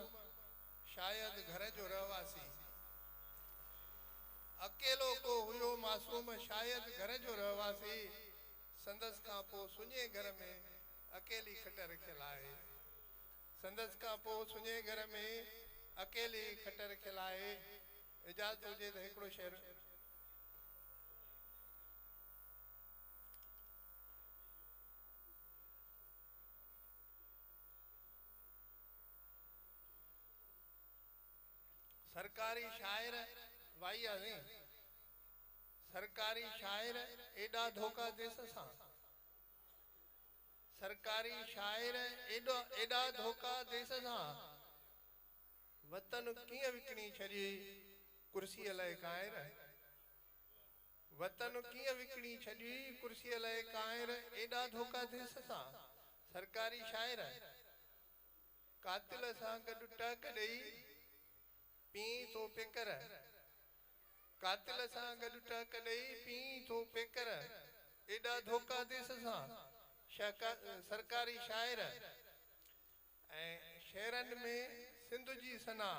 शायदि घर जो रहवासी। अकेलो को हुयो मासूम शायदि घर जो रहवासी। संदसि खां पोइ सुञे घर में अकेली खट रखियल आहे। संदसि खां पोइ सुञे घर में अकेली खट रखियल आहे। इजाज़त हुजे त हिकिड़ो शेर। सरकारी शाइर वाई आहे। सरकारी शाइर एॾा धोखा देस सां। सरकारी शाइर एॾा धोखा देस सां। वतन कीअं विकिणी छॾी कुर्सीअ लाइ कायर। वतन कीअं विकिणी छॾी कुर्सीअ लाइ कायर। एॾा धोखा देस सां। सरकारी शाइर कातिल सां गॾु टहक ॾेई पीं थो पेकर। कातिल सां गॾु टहक ॾेई पीं थो पेकर। एॾा धोखा देस सां। सरकारी शाइर ऐं शेरनि में सिंध जी सना।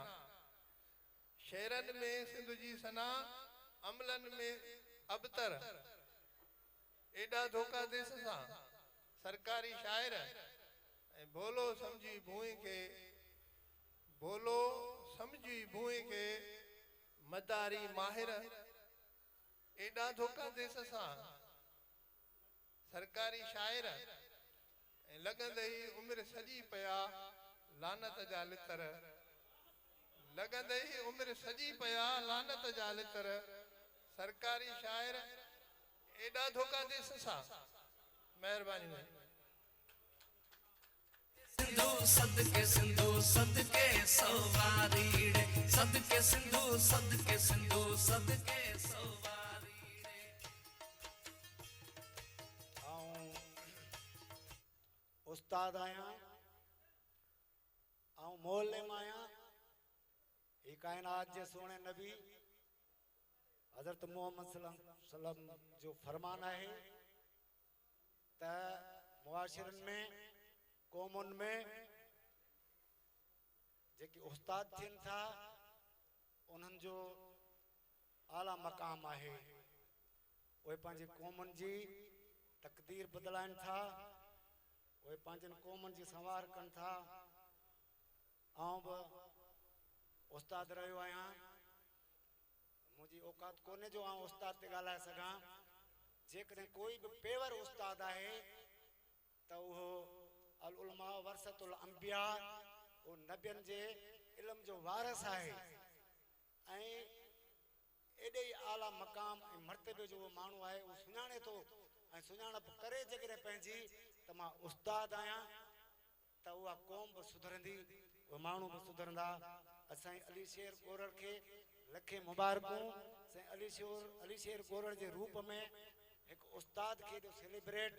शेरनि में सिंध जी सना। अमलनि में अबतर। एॾा धोखा देस सां। सरकारी शाइर ऐं भोलो सम्झी भूए खे। भोलो सम्झी भूए खे मदारी माहिर। एॾा धोखा देस सां। सरकारी शाइर ऐं लॻंदई उमिरि सॼी पिया लानत जा लितर। लॻंदई उमिरि सॼी पिया लानत जा लितर। सरकारी शाइर एॾा धोखा देस सां। महिरबानी। सिंधु सदके सिंधु सदके सवारीड़े। सदके सिंधु सदके सिंधु सदके सवारीड़े। उस्ताद आया मोहल्ले में आया। ये कायनात जे सोने नबी हजरत मोहम्मद सल्लम जो फरमान है त मुआशिरन में कौमुन में जेके उस्ताद थियन था उन्हन जो आला मकाम है। वे पंहिंजे कौमुन जी तकदीर बदलाइन था। वे पंहिंजन कौमुन जी संवार कन था। आऊं बि उस्ताद रहियो आहियां। मुझी औकात कोने जो आऊं उस्ताद ते ॻाल्हाए सघां। जेकॾहिं कोई भी पेवर उस्ताद है तो वो अल उलमा वरसतुल अंबिया वो नबियन जे इल्म जो वारस है। एडे आला मकाम मर्तबे जो वो मानू है वो सुञाणे तो सुञाणप करे जेकॾहिं पंहिंजी त मां उस्ताद आहियां त उहा क़ौम बि सुधरंदी वो मानू भी सुधरंदा। असाई अली शेर गोरड़ के लखे मुबारकूं। अली शेर गोरड़ के रूप में एक उस्ताद खे जो सेलिब्रेट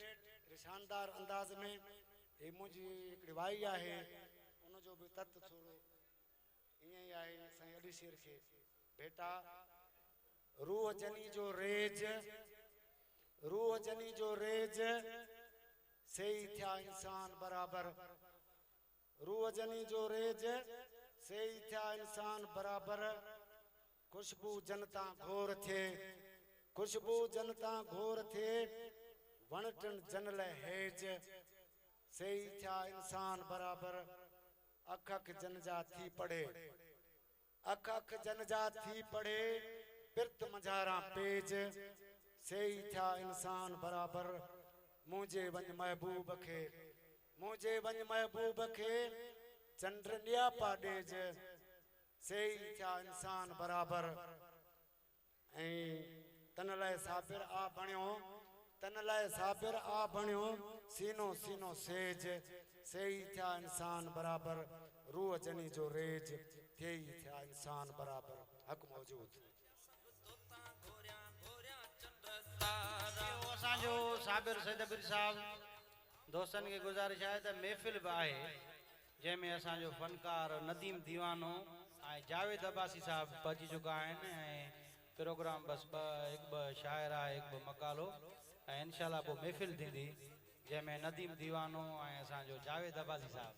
शानदार अंदाज में ये मुंहिंजी हिकिड़ी वाई आहे उनजो बि तत थोरो ईअं ई आहे साईं अली शेर खे बेटा रूह जनी जो रेज रूह जनी जो रेज सही थिया इंसान बराबर रूह जनी जो रेज सही थिया इंसान बराबर खुशबू जनता घोर थे खुशबू जनता घोर थे वणटन जनल हेज सही थिया इंसान बराबर अख अख जन जा थी पढ़े अख अख जन जा थी पढ़े पिरत मझारा पेज सही थिया इंसान बराबर मुझे वंज महबूब खे मुझे वंज महबूब खे चंद्र न्यापा डेज सही थिया इंसान बराबर ऐं तन लाइ साबिर आ बणियो तन लाइ साबिर आ बणियो सीनो सीनो सेज सही थिया इंसान बराबर रूह जनी जो रेज थे ही थिया इंसान बराबर हक मौजूद असांजो साबिर सैदबिर साहब दोस्तनि खे गुज़ारिश आहे त महफ़िल बि आहे जंहिंमें असांजो फ़नकार नदीम दीवानो ऐं जावेद अब्बासी साहब पहुची चुका आहिनि ऐं प्रोग्राम बस हिकु ॿ शाइर आहे हिकु ॿ मकालो ऐं इनशाला पोइ महफ़िल थींदी जंहिंमें नदीम दीवानो ऐं असांजो जावेद अब्बासी साहब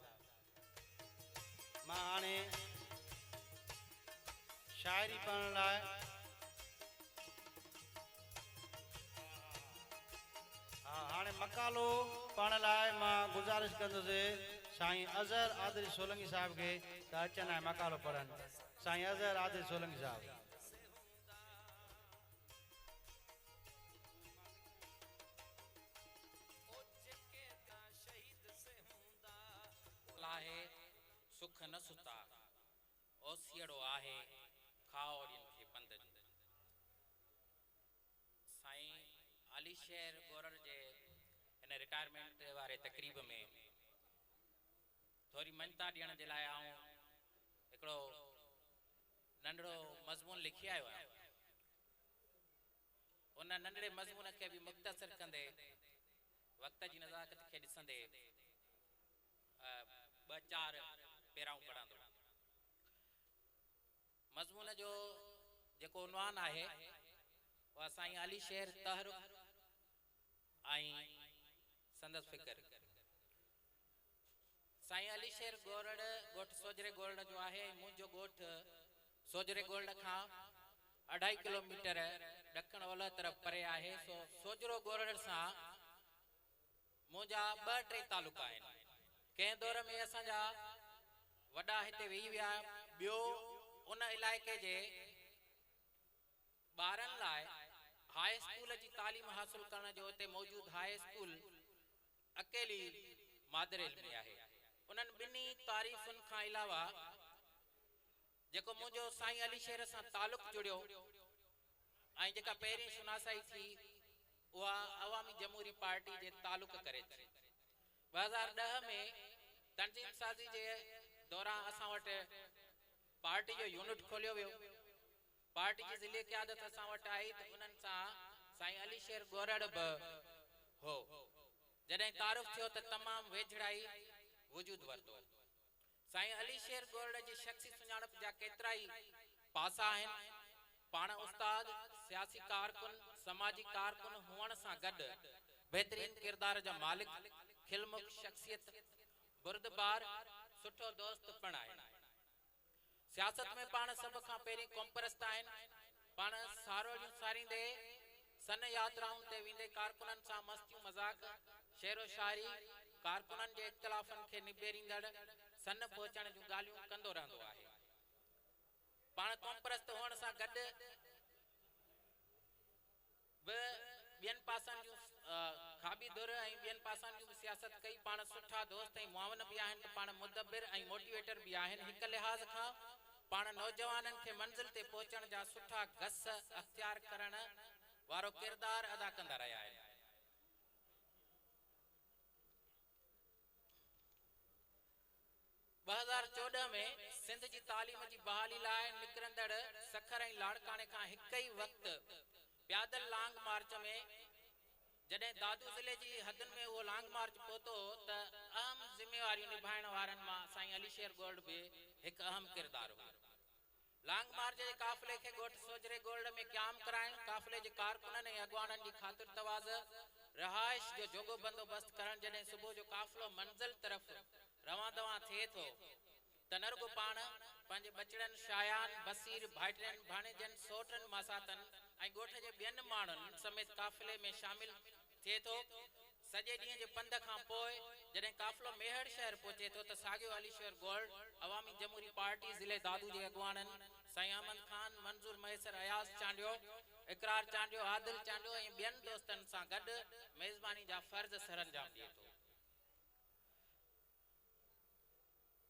मां हाणे शाइरी पढ़ण लाइ हाणे मकालो पढ़ण लाइ मां गुज़ारिश कंदुसि साईं अज़हर आदिल सोलंगी साहब खे त अचनि ऐं मकालो पढ़नि साईं अज़हर आदिल सोलंगी साहब लाहे सुख न सुता ओसियड़ो आहे खाओड़ियुनि खे पंध साईं अली शेर गोरड़ जे हिन रिटायरमेंट वारे तकरीब में थोरी मञता ॾियण जे लाइ आऊं हिकिड़ो नंढड़ो मज़मून लिखी आयो आहियां उन नंढड़े मज़मून खे बि मुख़्तसर कंदे वक़्त जी नज़ाकत खे ॾिसंदे ॿ चार पेराऊं पढ़ंदो मज़मून जो जेको उनवान आहे उहा साईं अली शेर तहरुक ऐं संदसि फिकर साईं अली शेर गोरड़ ॻोठ सोजरे गोरड़ जो आहे मुंहिंजो ॻोठ सोजरे गोरड़ खां 2.5 किलोमीटर ॾखण ओलह तरफ़ परे आहे सो सोजरो गोरड़ सां मुंहिंजा 2-3 तालुका आहिनि कंहिं दौर में असांजा वॾा हिते वेही विया ॿियो उन इलाइक़े जे ॿारनि लाइ हाई स्कूल जी तालीम हासिल करण जो हिते मौजूद हाई स्कूल अकेली मादरेल में आहे उन्हनि ॿिन्ही तारीफ़ुनि खां अलावा जेको मुंहिंजो साईं अली शेर सां तालुक़ जुड़ियो ऐं जेका पहिरीं सुनासाई थी उहा अवामी जमहूरी पार्टी जे तालुक़ करे थी 2010 में तंजीम साज़ी जे दौरान असां वटि पार्टी जो यूनिट खोलियो वियो पार्टी जी ज़िले क़यादत असां वटि आई त उन्हनि सां साईं अली शेर गोरड़ बि हो जॾहिं तारुफ़ थियो त तमामु वेझड़ाई वजूद वरितो साईं अली शेर गोरड़ जी शख्सी सुञाणप जा केतिरा ई पासा आहिनि पाण उस्ताद सियासी कारकुन समाजी कारकुन हुअण सां गॾु बहितरीन किरदार जा मालिक खिलमुख शख्सियत बुरदबार सुठो दोस्त पण आहे सियासत में पाण सब खां पहिरीं कौमपरस्त आहिनि पाण सारोड़ियूं सारींदे सन यात्राउनि ते वेंदे कारकुननि सां मस्तियूं मज़ाक शेरो शाइरी कारकुननि जे इख़्तिलाफ़नि खे निबेरींदड़ सन पहुचण जूं ॻाल्हियूं कंदो रहंदो आहे पाण कौमपरस्त हुअण सां गॾु बि ॿियनि पासनि जूं खाबी दुर ऐं ॿियनि पासनि जूं सियासत कई पाण सुठा दोस्त ऐं मुआवन बि आहिनि त पाण मुदब्बिर ऐं मोटिवेटर बि आहिनि हिक लिहाज़ खां पाण नौजवाननि खे मंज़िल ते पहुचण जा सुठा गस अख़्तियार करण वारो किरदार अदा कंदा रहिया आहिनि 2014 में सिंध जी तालीम जी बहाली लाइ निकिरंदड़ सखर ऐं लाड़काणे खां हिक ई वक़्तु प्यादल लांग मार्च में जॾहिं दादू ज़िले जी हदुनि में उहो लॉन्ग मार्च पहुतो त अहम ज़िम्मेवारियूं निभाइण वारनि मां साईं अलीशेर गोल्ड बि हिकु अहम किरदारु हुयो। लॉन्ग मार्च जे काफ़िले खे ॻोठ सोजरे गोल्ड में क़याम कराइण, काफ़िले जे कारकुननि ऐं अॻवाननि जी ख़ातिर तवाज़, रहाइश जो जोॻो बंदोबस्त करण। जॾहिं सुबुह जो काफ़िलो मंज़िल तरफ़ रवां दवां थिए थो त न रुॻो पाण पंहिंजे बचड़नि, शायान, बसीर, भाइटनि, भाणेजनि, सोटनि, मासातनि ऐं ॻोठ जे ॿियनि माण्हुनि समेत काफ़िले में शामिल थिए थो। सॼे ॾींहं जे पंध खां पोइ जॾहिं काफ़िलो मेहर शहर पहुचे थो त साॻियो अलीशेर गोल्ड अवामी जमहूरी पार्टी ज़िले दादू जे अॻवाननि साईं अहमद ख़ान, मंज़ूर मैसर, अयास चांडियो, इकरार चांडियो, आदिल चांडियो ऐं ॿियनि दोस्तनि सां गॾु मेज़बानी जा फ़र्ज़ सरअंजाम ॾिए थो।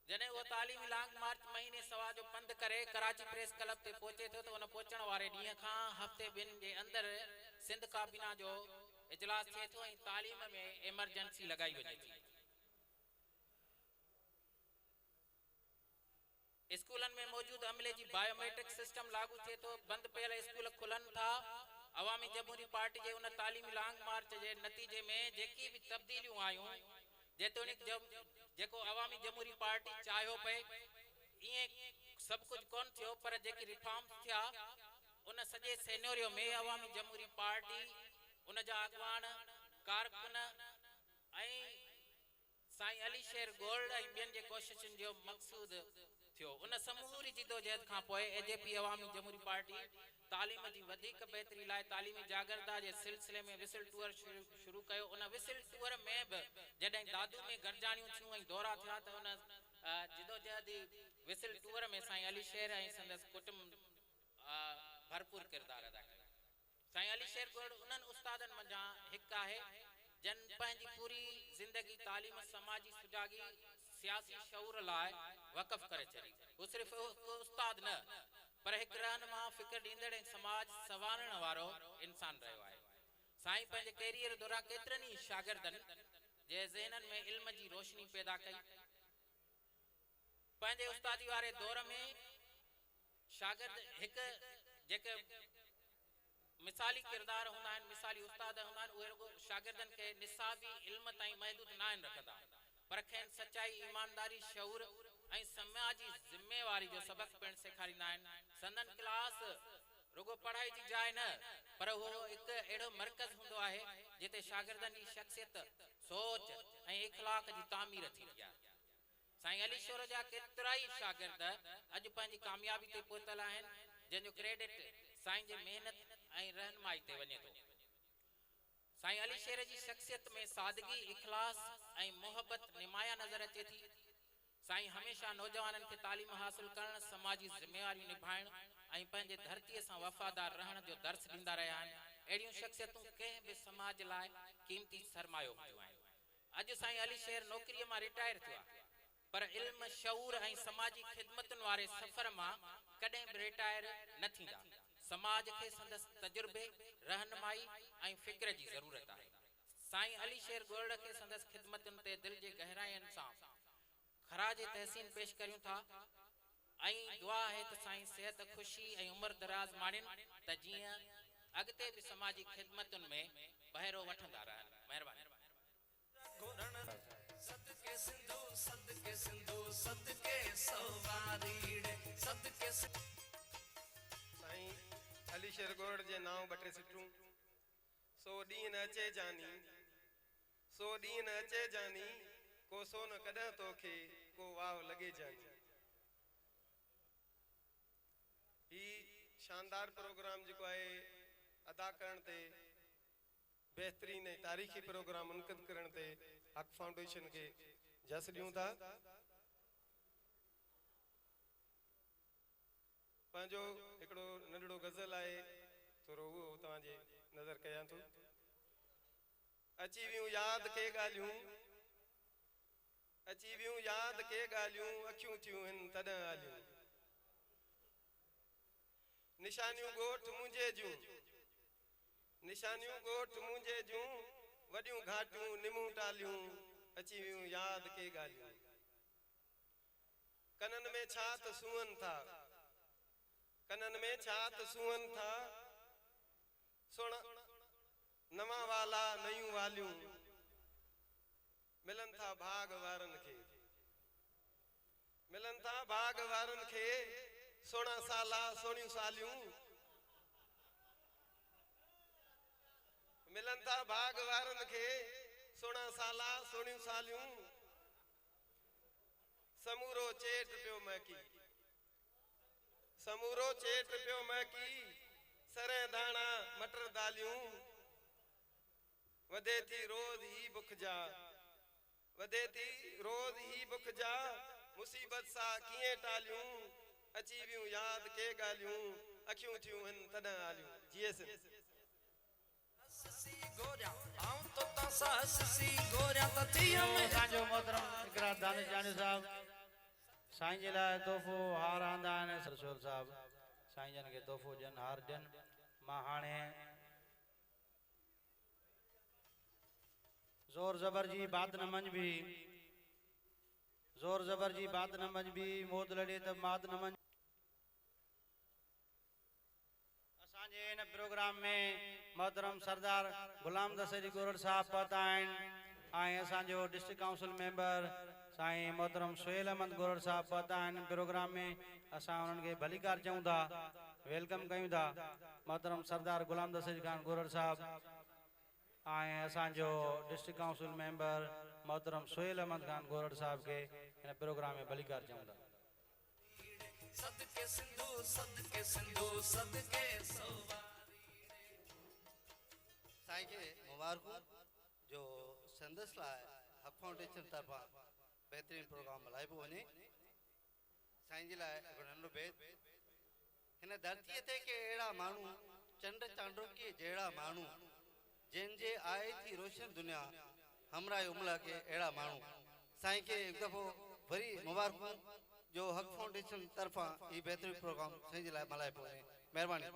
जॾहिं उहो तालीमी लॉन्ग मार्च महीने सवा जो पंधु करे कराची प्रेस क्लब ते पहुचे थो त उन पहुचण वारे ॾींहं खां हफ़्ते ॿिनि जे अंदरि सिंध काबीना जो इजलास थिए थो ऐं तालीम में एमरजेंसी लॻाई वञे थी। स्कूलनि में मौजूदु अमले जी बायोमेट्रिक सिस्टम लागू थिए थो। बंदि पियल स्कूल खुलनि था। अवामी जमहूरी पार्टी जे उन तालीमी लॉन्ग मार्च जे नतीजे में जेकी बि तब्दीलियूं आयूं, जेतोणीकि जेको अवामी जमहूरी पार्टी चाहियो पए ईअं सभु कुझु कोन थियो, पर जेकी रिफॉर्म्स थिया उन सॼे सेनोरियो में अवामी जमहूरी पार्टी, उन जा अॻवान, कारकुन ऐं साईं अलीशेर गोल्ड ऐं ॿियनि जे कोशिशुनि जो मक़सूद थियो। उन समूरी जिदोजहद खां पोइ एजेपी अवामी जमहूरी पार्टी तालीम जी वधीक बहितरी लाइ तालीमी जागरदा जे सिलसिले में विसिल टूर शुरू कयो। उन विसिल टूर में बि जॾहिं दादू में गरजानियूं थियूं ऐं दौरा थिया त उन जिदोजहदी विसिल टूर में साईं अलीशेर ऐं संदसि कुटुंब भरपूर किरदारु अदा कयो। साईं अलीशेर गोल्ड उन्हनि उस्तादनि मंझां हिकु आहे जन पंहिंजी पूरी ज़िंदगी तालीम, समाजी सुजागी, सियासी शऊर लाइ वक़फ़ करे छॾी। हू सिर्फ़ु उस्ताद न पर हिकु रहनुमा, फ़िक्र ॾींदड़ ऐं समाज संवारण वारो इंसान रहियो आहे। साईं पंहिंजे कैरियर दौरान केतिरनि ई शागिर्दनि जे ज़हननि में इल्म जी रोशनी पैदा कई। पंहिंजे उस्तादी वारे दौर में शागिर्द हिकु जेके मिसाली किरदार हूंदा आहिनि, मिसाली उस्ताद हूंदा आहिनि, उहे रुॻो शागिर्दनि खे निसाबी इल्म ताईं महदूद न आहिनि रखंदा, पर खेनि सचाई, ईमानदारी, शऊर ऐं समाजी ज़िम्मेवारी जो सबक़ पिणु सेखारींदा आहिनि। संदन क्लास रुॻो पढ़ाई जी जाइ न, पर उहो हिकु अहिड़ो मर्कज़ हूंदो आहे जिते शागिर्दनि जी शख़्सियत, सोच ऐं इख़लाक़ जी तामीर थींदी आहे। साईं अलीशेर जा केतिरा ई शागिर्द अॼु पंहिंजी कामयाबी ते पहुतल आहिनि, जंहिंजो क्रेडिट साईं जे महिनत ऐं रहनुमाई ते वञे थो। साईं अलीशेर जी शख़्सियत में सादगी, इख़लास ऐं मोहबत निमाया नज़र अचे थी। साईं हमेशह नौजवाननि खे तालीम हासिल करण, समाजी ज़िम्मेवारियूं निभाइण ऐं पंहिंजे धरतीअ सां वफ़ादार रहण जो दर्स ॾींदा रहिया आहिनि। अहिड़ियूं शख़्सियतूं कंहिं बि समाज लाइ क़ीमती सरमायो हूंदियूं आहिनि। अॼु साईं अलीशेर नौकरीअ मां रिटायर थियो आहे, पर इल्म, शऊर ऐं समाजी ख़िदमतुनि वारे सफ़र मां कॾहिं बि रिटायर न थींदा। समाज खे संदसि तजुर्बे, रहनुमाई ऐं फ़िक्र जी ज़रूरत आहे। साईं अलीशेर गोल्ड खे संदसि ख़िदमतुनि ते दिलि जे गहराइनि सां ख़राज तहसीन पेश करियूं था ऐं दुआ आहे त साईं सिहत, ख़ुशी ऐं उमिरि दराज़ माणिन त जीअं अॻिते बि समाजी ख़िदमतुनि में बहिरो वठंदा रहनि। महिरबानी। सदके सिंधु, सदके सिंधु, सदके सवारीड़े, सदके साईं अलीशेर गोल्ड जे नाम बटे सिटूं। सो ॾींहुं न अचे जानी, सो ॾींहुं न अचे जानी, को सोन कॾहिं तोखे, को वाव लॻे जानी। ही शानदार प्रोग्राम जेको आहे अदा करण ते, बहितरीन ऐं तारीख़ी प्रोग्राम मुनक़िद करण ते हक़ फाउंडेशन के जस ॾियूं था। पंहिंजो हिकिड़ो नंढड़ो गज़ल आहे, थोरो उहो तव्हांजे नज़र कयां थो। अची वियूं यादि के ॻाल्हियूं, अची वियूं यादि के ॻाल्हियूं, अखियूं थियूं हिन तॾहिं आलियूं। निशानियूं ॻोठ मुंहिंजे जूं, निशानियूं ॻोठ मुंहिंजे जूं, वॾियूं घाटियूं निमूं टालियूं, अची वियूं यादि के ॻाल्हियूं। कननि में छा त सूअनि था, कननि में छा त सूअनि था, नवा वाला नयूं वालियूं मिलन था भाग वारन खे मिलन था भाग वारन खे सोना साला सोनियूं सालियूं मिलन था भाग वारन खे सोना साला सोनियूं सालियूं समूरो चेट पियो महकी समूरो चेट पियो महकी सरे दाणा मटर दालियूं वधे थी रोज़ ही बुख जा वधे थी रोज़ ही बुख जा मुसीबत सा कीअं टालियूं अची वियूं याद के ॻाल्हियूं अखियूं थियूं आहिनि तॾहिं आलियूं जीएस असांजो मोहतरम इकरार दानिश जानी साहब साईं जे लाइ तोहफ़ो हार आंदा आहिनि सरसोल साहब साईं जन खे तोहफ़ो ॾियनि हार ॾियनि मां हाणे ज़ोर ज़बर जी बात न मंझ भी ज़ोर ज़बर जी बात न मंझ भी मौत लड़े त मात न मंझ असांजे इन प्रोग्राम में मोहतरम सरदार गुलाम दस्तगीर गोरड़ साहब पहुता आहिनि ऐं असांजो डिस्ट्रिक्ट काउंसिल मेंबर साईं मोहतरम सुहेल अहमद गोरड़ साहब पहुता आहिनि प्रोग्राम में असां उन्हनि खे भलीकार चऊं था वेलकम कयूं था मोहतरम सरदार गुलाम दस्तगीर खान गोरड़ साहब ऐं असांजो डिस्ट्रिक्ट काउंसिल मेंबर मोहतरम सुहेल अहमद खान गोरड़ साहब के इन प्रोग्राम में भलीकार चऊं था सदके सिंधु सदके सिंधु सदके साईं खे मुबारकूं जो संदस लाइ हक फाउंडेशन तरफा बेहतरीन प्रोग्राम हलाइबो वञे साईं जे लाइ हिकिड़ो नंढो बैत हिन धरतीअ ते के अहिड़ा माण्हू चंड चांडोकी जहिड़ा माण्हू जंहिंजे आए थी रोशन दुनिया हमरा उमला के अहिड़ा माण्हू साईं खे हिकु दफ़ो वरी मुबारकूं जो हक फाउंडेशन तरफा ये बेहतरीन प्रोग्राम साईं जे लाइ मल्हाइबो वञे महिरबानी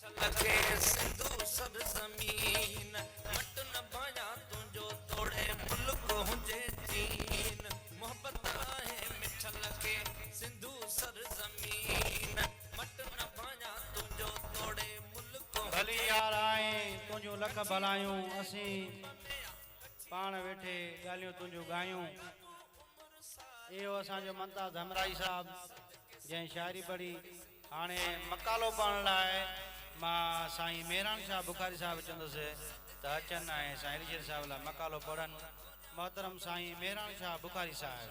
छलके सिंधु सरजमीन मट न भाया तुंहिंजो तोड़े मुल्क हुजे चीन मोहब्बत आहे मिठल के सिंधु सरजमीन मट न भाया तुंहिंजो तोड़े मुल्क भली यार आए तुंहिंजूं लख भलायूं असीं पाण वेठे ॻाल्हियूं तुंहिंजूं ॻायूं इहो असांजो मंता धमराई साहब जंहिं शाइरी पढ़ी हाणे मकालो पढ़ण लाइ मां साईं मेहरान शाह बुखारी साहब चवंदुसि त अचनि ऐं साईं अलीशेर साहब लाइ मकालो पढ़नि मोहतरम साईं मेहरान शाह बुखारी साहब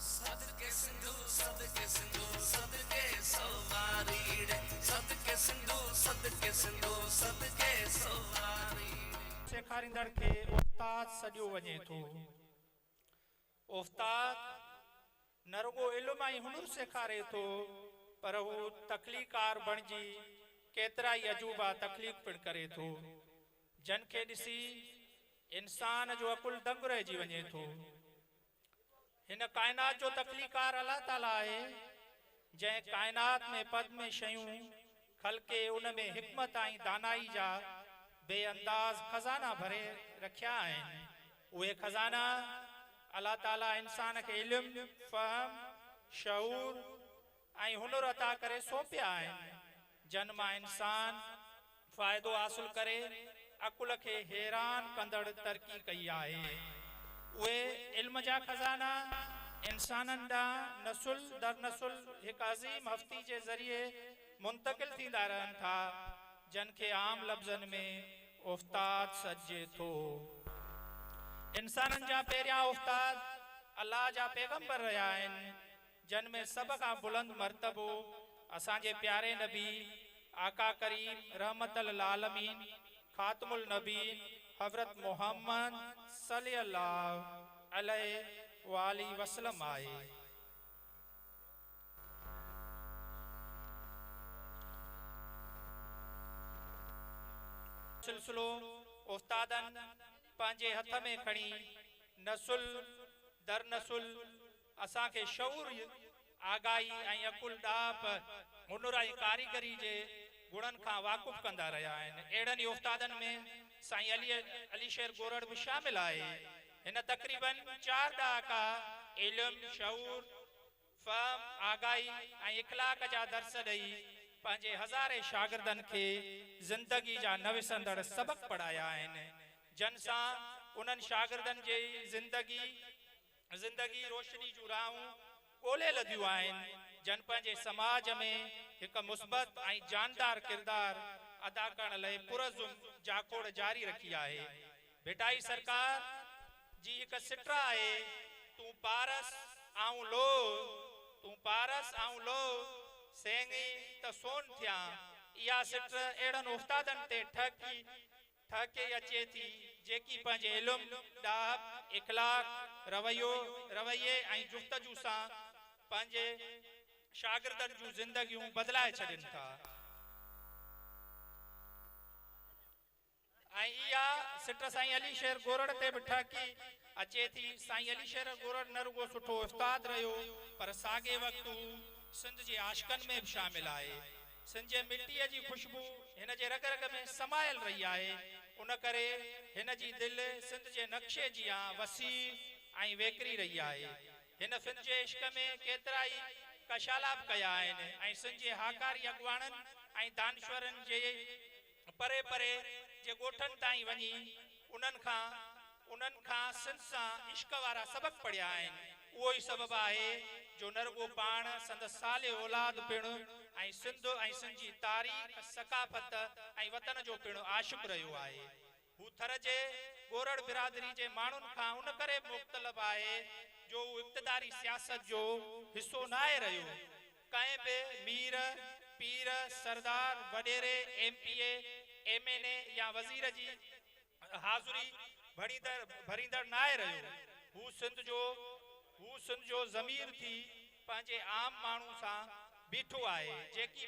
सदके सिंधु सदके सिंधु सदके सवारीड़े सदके सिंधु सदके सिंधु सदके सवारीड़े सेखारींदड़ खे उस्ताद सॼो वञे थो उस्ताद न रुगो इल्म ऐं हुनुर सेखारे थो पर हू तख़लीकार बणिजी केतिरा ई अजूबा तख़लीक पिण करे थो जन खे ॾिसी इंसान जो अकुल दंग रहिजी वञे थो हिन काइनात जो तख़लीकार अल्लाह ताला आहे जंहिं काइनात में पद में शयूं खलके उन में हिकमत ऐं दानाई जा बेअंदाज़ खज़ाना भरे रखिया आहिनि उहे खज़ाना अल्लाह ताला इंसान के इल्म फहम शऊर ऐं हुनुर अता करे सौंपिया आहिनि जन मां इंसान फ़ाइदो हासिल करे अकुल खे हैरान कंदड़ तरक़ी कई आहे उहे इल्म जा खज़ाना इंसाननि ॾांहुं नसुल दर नसुल हिकु अज़ीम हफ़्ती जे ज़रिए मुंतक़िल थींदा रहनि था जन खे आम लफ़्ज़नि में उस्ताद सॾिजे थो इंसाननि जा पहिरियां उस्ताद अल्लाह जा पैगंबर रहिया आहिनि जन में सभ खां बुलंद मर्तबो असांजे प्यारे नबी आका करीम रहमतल आलमीन खातमुल नबीन हज़रत मोहम्मद सल्लल्लाहु अलैहि वसल्लम आहे सिलसिलो उस्तादनि पंहिंजे हथ में खणी नसुल दर नसुल असांखे शऊर आगाही ऐं अकुल ॾाप हुनुर ऐं कारीगरी जे गुणनि खां वाक़ुफ़ कंदा रहिया आहिनि अहिड़नि ई उस्तादनि में साईं अलीशेर गोरड़ बि शामिल आहे हिन तक़रीबन 4 ॾहाका इल्म शऊर फहम आगाही ऐं इखलाक जा दर्स ॾेई पंहिंजे हज़ारे शागिर्दनि खे ज़िंदगी जा नविसंदड़ सबक पढ़ाया आहिनि जन सां उन्हनि शागिर्दनि जी ज़िंदगी रोशनी जूं राहूं ॻोल्हे लधियूं आहिनि जन पंहिंजे समाज में हिकु मुस्बत ऐं जानदार किरदार अदा करण लाइ पुरज़ुम जाकोड़ जारी रखी आहे भेटाई सरकार जी हिकु सिट्रा आहे तूं पारस आऊं लो तूं पारस आऊं लो सेंगी त सोन थिया इहा सिट अहिड़नि उस्तादनि ते ठके अचे थी जेकी पंहिंजे इल्मु ॾाह इखलाक रवैये ऐं जुफ्तजू सां पंहिंजे शागिर्दनि जूं ज़िंदगियूं बदिलाए छॾनि था ऐं इहा सिट साईं अली शेर गोरड़ ते बि ठकी अचे थी साईं अली शेर गोरड़ न रुगो सुठो उस्ताद रहियो पर साॻे वक़्तु सिंध जे आशिकनि में बि शामिल आहे सिंध जे मिटीअ जी ख़ुशबू हिन जे रग रग में समायल रही आहे उन करे हिन जी दिलि सिंध जे नक्शे जी वसी ऐं वेकरी रही आहे हिन सिंध जे इश्क में केतिरा ई कशालाब कया आहिनि ऐं सिंध जे हाकारी अॻुवाणनि ऐं दानश्वरनि जे परे परे जे ॻोठनि ताईं वञी उन्हनि खां सिंध सां इश्क वारा सबक पढ़िया आहिनि उहो ई सबबु आहे जो न रुगो पाण संदसि साले औलाद पिणु ऐं सिंध ऐं सिंध जी तारीख़ सकाफ़त ऐं वतन जो पिणु आशिक़ रहियो आहे हू थर जे गोरड़ बिरादरी जे माण्हुनि खां उन करे मुख़्तलिफ़ आहे जो हू इक़्तिदारी सियासत जो हिसो न आहे रहियो कंहिं बि मीर पीर सरदार वॾेरे MPA MNA या वज़ीर जी हाज़ुरी भरींदड़ न आहे रहियो हू सिंध जो ज़मीर थी पंहिंजे आम माण्हू सां बीठो आहे जेकी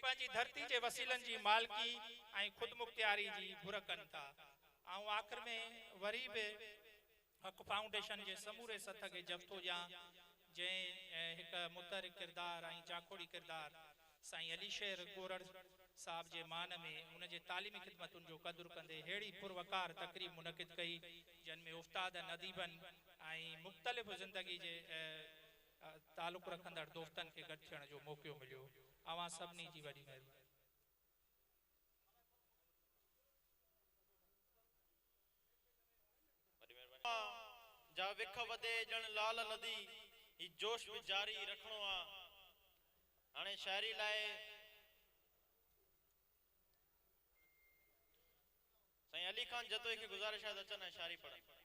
पंहिंजी धरती जे वसीलनि जी मालिकी ऐं ख़ुदमुख्तियारी जी घुर कनि था ऐं आख़िर में वरी बि हक़ फाउंडेशन जे समूरे सथ खे जफ़्तो ॾियां जंहिं हिकु मुतहरिक किरदार ऐं जाखोड़ी किरदार साईं अली शेर गोरड़ साहब जे मान में उन जे तालीमी ख़िदमतुनि जो क़दुरु कंदे अहिड़ी पुरवकार तक़रीब मुनक़िद कई जिन में उस्तादनि अदीबनि ऐं मुख़्तलिफ़ ज़िंदगी जे तालुक़ रखंदड़ दोस्तनि खे गॾु थियण जो मौक़ो मिलियो अवां सभिनी जी वॾी महिरबानी जा विख वधे ॼण लाल नदी ही जोश भी जारी रखणो आहे हाणे शायरी लाइ साईं अली खान जतोई खे गुज़ारिश आहे त अचनि ऐं शायरी पढ़नि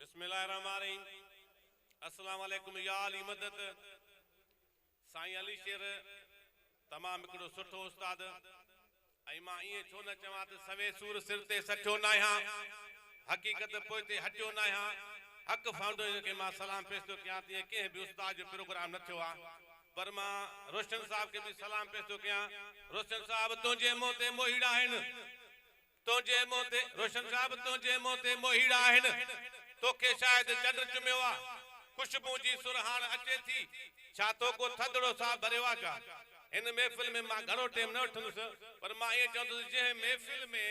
बिस्मिल्लाहिर्रहमानिर्रहीम अस्सलाम वालेकुम या अली मदद साईं अली शेर तमाम हिकिड़ो सुठो उस्ताद ऐं मां ईअं छो न चवां त सवे सूर सिर ते सठियो न आहियां हक़ीक़त पोइ ते हटियो न आहियां हक़ फाउंडेशन खे मां सलाम पेश थो कयां तीअं कंहिं बि उस्ताद जो प्रोग्राम न थियो आहे पर मां रोशन साहब खे बि सलाम पेश थो कयां रोशन साहब तुंहिंजे मुंहं ते मोहीड़ा आहिनि तुंहिंजे मुंहं ते रोशन साहब तुंहिंजे मुंहं ते मोहीड़ा आहिनि तोखे शायदि चंड चुमियो आहे खुशबू जी सुरहान अचे थी छा तोको थदड़ो साहब भरियो आहे छा इन महफ़िल में मां घणो टाइम न वठंदुसि पर मां ईअं चवंदुसि जंहिं महफ़िल में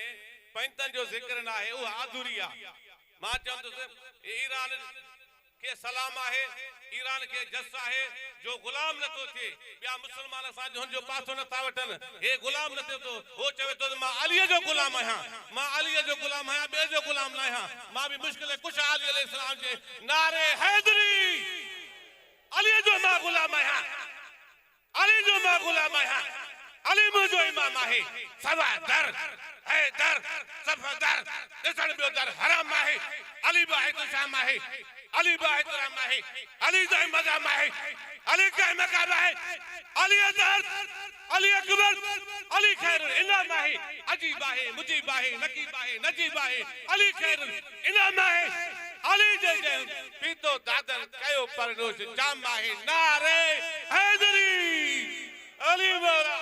पंहिंतनि जो ज़िक्र न आहे उहा अधूरी आहे मां चवंदुसि ईरान खे सलाम आहे ईरान खे जस आहे जो गुलाम नथो थिए ॿिया मुस्लमान असांजो हुनजो पासो नथा वठनि हे गुलाम न थिए थो हो चवे थो मां अलीअ जो गुलाम आहियां मां अलीअ जो गुलाम आहियां ॿिए जो गुलाम न आहियां मां बि मुश्किल कुझु अली अलैहिस्सलाम जे नारे हैदरी अलीअ जो मां गुलाम आहियां अली जो मां गुलाम आहियां अली मुंहिंजो इमाम आहे सवा दर हैदर सफदर ॾिसण ॿियो दर हराम आहे अली बि आहे तो शाम आहे अली बि आहे तो राम आहे अली जो मज़ाम आहे अली का मकाम है अली अजहर अली अकबर अली खैर इनाम है अजीब है मुजीब है नकीब है नजीब है अली खैर इनाम है अली जे पीतो दादर कयो परनोश जाम है नारे हैदरी अली मौला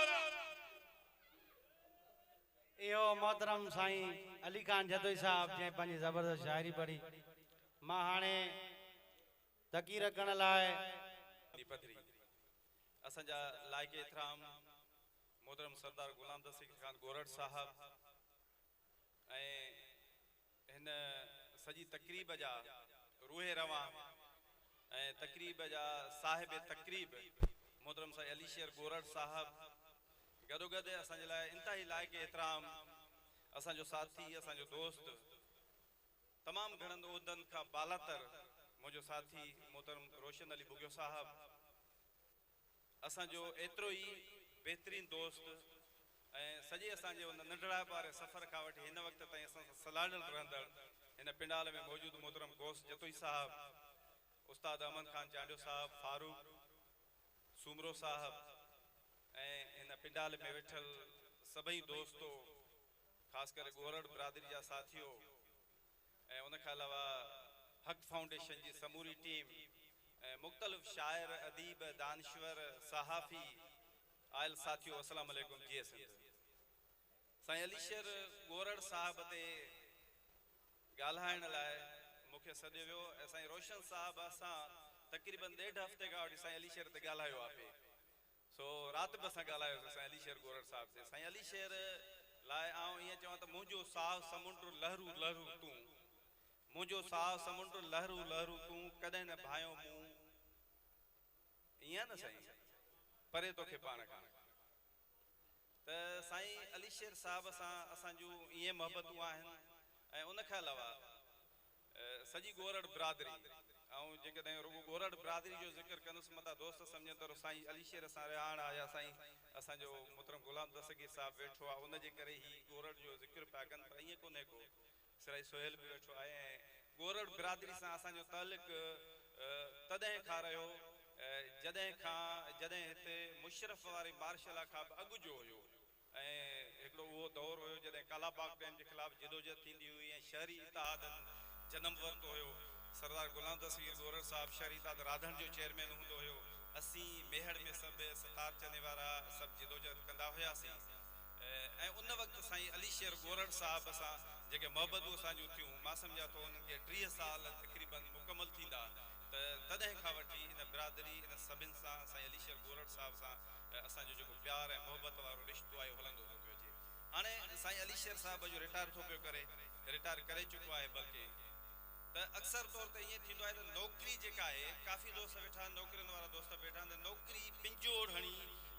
यो मोहतरम साईं अली खान जदोई साहब जे पंहिंजी ज़बरदस्त शायरी पढ़ी मां हाणे तकीर करण लाइ पधरी असांजा लाइक़ एतिराम मोहतरम सरदार गुलाम दस्तगीर खान गोरड़ साहब ऐं हिन सॼी तक़रीब जा रूहे रवां ऐं तक़रीब जा साहिब तक़रीब मोहतरम साईं अली शेर गोरड़ साहब गॾोगॾु असांजे लाइ इंतिहाई लाइक़ एतिराम असांजो साथी असांजो दोस्त तमामु घणनि उहिदनि खां बालातर मुंहिंजो साथी मोहतरम रोशन अली बुगियो साहब असांजो एतिरो ई बहितरीनु दोस्त ऐं सॼे असांजे उन नंढड़ाप वारे सफ़र खां वठी हिन वक़्त ताईं असां सां सलाडल रहंदड़ हिन पिंडाल में मौजूदु मोहतरम गोस जतोई साहब उस्ताद अमन खान चांडियो साहब फारूक सूमरो साहब ऐं हिन पिंडाल में वेठल सभई दोस्तो ख़ासि करे गोरड़ बिरादरी जा साथियो ऐं उनखां अलावा हक़ फाउंडेशन जी समूरी टीम ऐं मुख़्तलिफ़ शाइर अदीब दानश्वर सहाफ़ी आयल साथियो अस्सलाम वालेकुम जी साईं अली शेर गोरड़ साहब ते ॻाल्हाइण लाइ मूंखे सॾियो वियो ऐं साईं रोशन साहब असां तक़रीबन 1.5 हफ़्ते खां वठी साईं अली शेर ते ॻाल्हायो आहे पिए सो राति बि असां ॻाल्हायोसीं साईं अली शेर गोरड़ साहब ते साईं अली शेर लाइ आउं ईअं चवां त मुंहिंजो साहु समुंड लहरू लहरू तूं मुंहिंजो साहु समुंड लहरू लहरू तूं कॾहिं न भायो मूं ईअं न साईं परे तोखे पाण खां त साईं अली शेर साहब सां असांजूं ईअं मोहबतूं आहिनि ऐं उनखां अलावा सॼी गोरड़ बिरादरी ऐं जेकॾहिं रुगो गोरड़ बिरादरी जो ज़िक्र कंदुसि मथां दोस्त सम्झंदो साईं अली शेर सां रिहाण आया साईं असांजो मोहतरम गुलाम दस्तगीर साहब वेठो आहे उनजे करे ई गोरड़ जो ज़िक्र पिया कनि पर ईअं कोन्हे को सिराई सोहेल बि वेठो आहे ऐं गोरड़ बिरादरी सां असांजो तालुक तॾहिं खां रहियो जॾहिं हिते मुशरफ वारी मार्शल खां बि अॻु जो हुयो ऐं हिकिड़ो उहो दौरु हुयो जॾहिं कालाबाग डैम जे ख़िलाफ़ जिदोजहद थींदी हुई ऐं शहरी इतिहादनि जनम वरितो हुयो सरदार गुलाम दस्तगीर गोरड़ साहब शहरी इतिहाद राधन जो चेयरमैन हूंदो हुयो असीं मेहड़ में सभु सतार चने वारा सभु जिदोजहद कंदा हुयासीं ऐं उन वक़्तु साईं अली शेर गोरड़ साहब सां जेके मोहबतूं असांजूं थियूं मां सम्झा थो उन्हनि खे 30 साल तक़रीबन मुकमल थींदा त तॾहिं खां वठी हिन बिरादरी हिन सभिनि सां साईं अली शेर गोरड़ साहब सां असांजो जेको प्यार ऐं मोहबत वारो रिश्तो आहे हलंदो थो पियो अचे हाणे साईं अली शेर साहब जो रिटायर थो पियो करे रिटायर करे चुको आहे बल्कि त अक्सर तौर ते ईअं थींदो आहे त नौकिरी जेका आहे काफ़ी दोस्त वेठा आहिनि नौकिरियुनि वारा दोस्त वेठा आहिनि नौकिरी पिंजोड़ हणी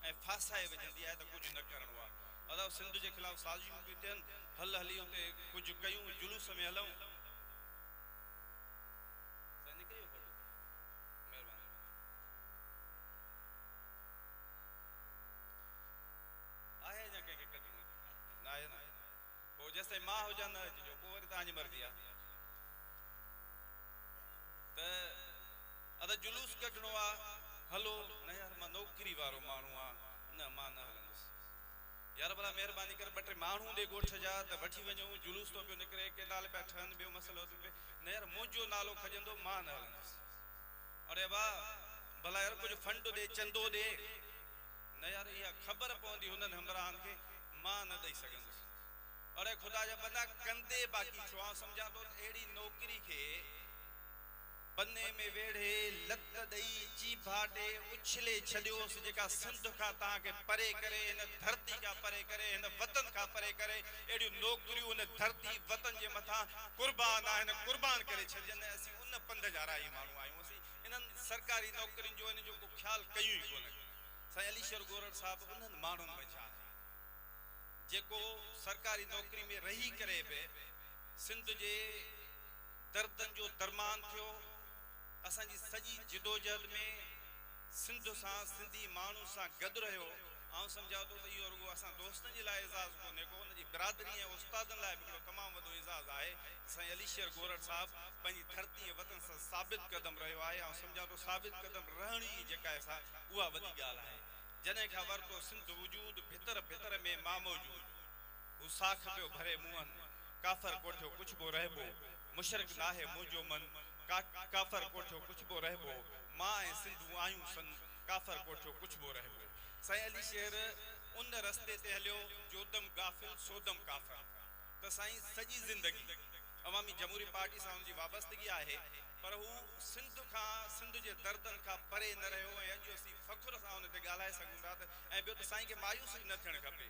ऐं फासाए विझंदी आहे त कुझु न करिणो आहे अलाए सिंध जे ख़िलाफ़ साज़िशूं बि थियनि हली हुते कुझु कयूं जुलूस में हलूं आहे अञा कंहिंखे कढियूं न आहे न पोइ जेसिताईं मां हुजां न अचिजो पोइ वरी तव्हांजी मर्ज़ी आहे त अदा जुलूस कढणो आहे हलो न यार मां नौकिरी वारो माण्हू आहे न मां न हलंदुसि यार भला महिरबानी करे 2-3 माण्हू ॾे ॻोठ जा त वठी वञूं जुलूस थो पियो निकिरे के नाले पिया ठहनि ॿियो मसइलो थो पिए न यार मुंहिंजो नालो खजंदो मां न हलंदुसि अरे वाह भला यार कुझु फंड ॾे चंदो ॾे न यार इहा ख़बर पवंदी हुननि हमराहनि खे मां न ॾेई सघंदुसि अरे ख़ुदा जा बंदा कंदे बाक़ी छो आउं सम्झां थो अहिड़ी नौकिरी खे बन्ने में वेढ़े लत ॾेई चीभा ॾे उछले छॾियोसि जेका सिंध खां तव्हांखे परे करे हिन धरती खां परे करे हिन वतन खां परे करे अहिड़ियूं नौकिरियूं हिन धरती वतन जे मथां कुर्बान आहिनि कुर्बान करे छॾजनि असीं उन पंध जा राही माण्हू आहियूं असीं इन्हनि सरकारी नौकिरियुनि जो हिन जो को ख़्यालु कयूं ई कोन साईं अली शेर गोरड़ साहब उन्हनि माण्हुनि में छा आहे जेको सरकारी नौकिरी में रही करे बि सिंध जे दर्दनि जो दरमान थियो असांजी सॼी जिदोजहद में सिंध सां सिंधी माण्हू सां गॾु रहियो आउं सम्झां थो त इहो रुगो असां दोस्तनि जे लाइ एज़ाज़ कोन्हे को हुनजी बिरादरी ऐं उस्तादनि लाइ बि हिकिड़ो तमामु वॾो एज़ाज़ आहे साईं अली शेर गोरड़ साहब पंहिंजी धरती ऐं वतन सां साबित क़दम रहियो आहे ऐं सम्झां थो साबित क़दम रहण ई जेका आहे सा उहा वॾी ॻाल्हि आहे जॾहिं खां वरितो सिंध वजूद भितर में मां मौजूद हू साख पियो भरे मुंहनि काफ़र कोठियो कुझु बि रहिबो मुशरिक नाहे मुंहिंजो मन काफ़र कोठियो कुझु बि रहिबो मां ऐं सिंधू आहियूं सन काफ़र कोठियो कुझु बि रहिबो साईं अली शेर उन रस्ते ते हलियो जोदम गाफ़िल सोदम काफ़र त साईं सॼी ज़िंदगी अवामी जमहूरी पार्टी सां हुनजी वाबस्तगी आहे पर हू सिंध जे दर्दन खां परे न रहियो ऐं अॼु असीं फ़ख़ुर सां हुन ते ॻाल्हाए सघूं था त ऐं ॿियो त साईं खे मायूसी न थियणु खपे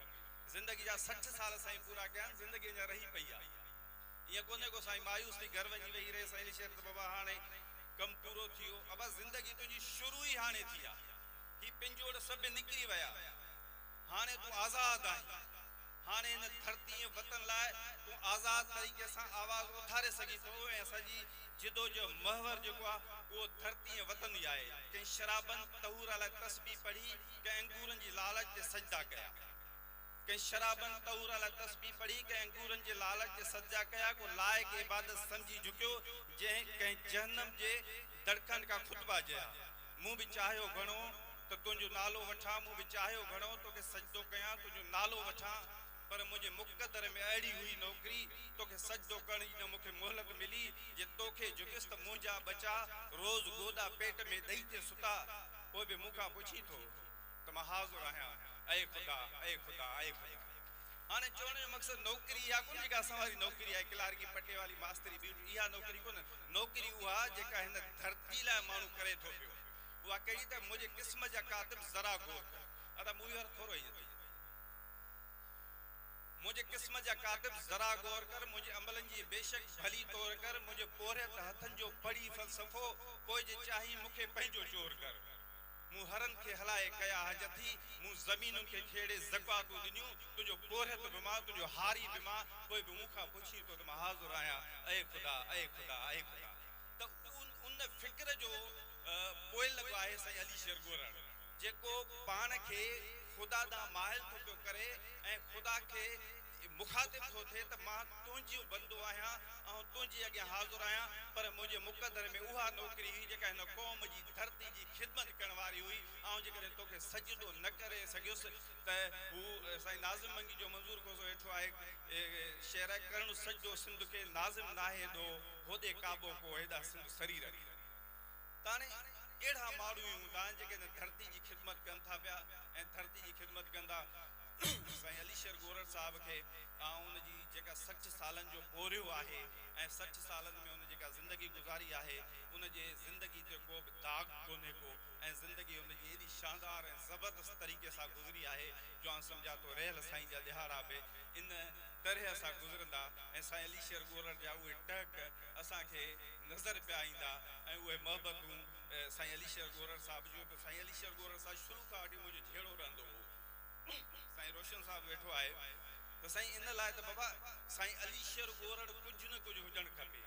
ज़िंदगी जा 60 साल साईं पूरा कया आहिनि ज़िंदगी अञा रही पई आहे ईअं कोन्हे को साईं मायूस थी घर वञी वेही रहे साईं शहर त बाबा हाणे कमु पूरो थी वियो अबा ज़िंदगी तुंहिंजी शुरू ई हाणे थी आहे ही पिंजोड़ सभु निकिरी विया हाणे तूं आज़ाद आहीं हाणे हिन धरती वतन लाइ तूं आज़ाद तरीक़े सां आवाज़ उथारे सघी थो ऐं असांजी जिदो जो महवर जेको आहे उहो धरती वतन ई आहे कंहिं शराबनि तहूर लाइ तस्बीह पढ़ी कंहिं अंगूरनि जी लालच ते सजदा कया कंहिं शराबनि तहूर लाइ तस्बीह पढ़ी कंहिं अंगूरनि जे लालच ते सजदा कया को लाइक़ इबादत सम्झी झुकियो जंहिं कंहिं जहन्नम जे दड़कनि खां खुतबा जया मूं बि चाहियो घणो त तुंहिंजो नालो वठां मूं बि चाहियो घणो तोखे सजदो कयां तुंहिंजो नालो वठां पर मुंहिंजे मुक़दर में अहिड़ी हुई नौकरी तोखे सजदो करण जी न मूंखे मोहलत मिली जे तोखे झुकिस त मुंहिंजा बचा रोज़ गोदा पेट में ॾही ते सुता पोइ बि मूंखां पुछी थो त मां हाज़ुर आहियां ऐं ख़ुदा हाणे चवण जो मक़सदु नौकरी इहा कोन्हे जेका असां वारी नौकरी आहे क्लार्की पटे वाली मास्तरी ब्यूटी इहा नौकरी कोन्हे नौकरी उहा जेका हिन धरती लाइ माण्हू करे थो पियो उहा कहिड़ी त मुंहिंजे क़िस्म जा कातिब ज़रा गौर अदा मूं वारो थोरो ई मुझे किस्म जा कातिब जरा गौर कर मुझे अमलन जी बेशक भली तौर कर मुझे पोरे त हथन जो पढ़ी फलसफो कोई जे चाही मुखे पंहिंजो चोर कर मूं हरन खे हलाए कया हजती मूं ज़मीनुनि खे खेड़े ज़कातूं ॾिनियूं तुंहिंजो पोरहत बिमा तुंहिंजो हारी बिमा पोइ बि मूंखां पुछी थो त मां हाज़ुर आहियां ऐं ख़ुदा त उन फ़िक्र जो पोइ लॻो आहे साईं अली शेर गोरण जेको पाण खे ख़ुदा ॾांहुं माहिल थो पियो करे ऐं ख़ुदा खे मुखातिब थो थिए त मां तुंहिंजो बंदो आहियां ऐं तुंहिंजे अॻियां हाज़ुर आहियां पर मुंहिंजे मुक़दर में उहा नौकरी हुई जेका हिन क़ौम जी धरती जी ख़िदमत करण वारी हुई ऐं जेकॾहिं तोखे सजदो न करे सघियुसि त हू साईं नाज़िम मंगी जो मंज़ूर कोसो वेठो आहे शेर करण सजदो सिंध खे नाज़िम नाहे दो होॾे काबो को हेॾा सिंध शरीर त हाणे अहिड़ा माण्हू हूंदा आहिनि जेके धरती जी ख़िदमत कनि था पिया ऐं धरती जी ख़िदमत कंदा साईं अली शेर गोरड़ साहब खे ऐं उनजी जेका 60 सालनि जो पोरियो आहे ऐं 60 सालनि में उन जेका ज़िंदगी गुज़ारी आहे उनजे ज़िंदगी ते को बि दाग़ कोन्हे को ऐं ज़िंदगी उनजी एॾी शानदार ऐं ज़बरदस्त तरीक़े सां गुज़री आहे जो आउं सम्झा थो रहियल साईं जा ॾिहाड़ा बि इन तरह सां गुज़रंदा ऐं साईं अली शेर गोरड़ जा उहे टहक असांखे नज़र पिया ईंदा ऐं उहे मोहबतूं साईं अली शेर गोरड़ साहिब जो त साईं अली शेर गोरड़ साहिब शुरू खां वठी मुंहिंजो जहिड़ो रहंदो हो साईं रोशन साहब वेठो आहे त साईं इन लाइ त बाबा साईं अली शेर गोरड़ कुझु न कुझु हुजणु खपे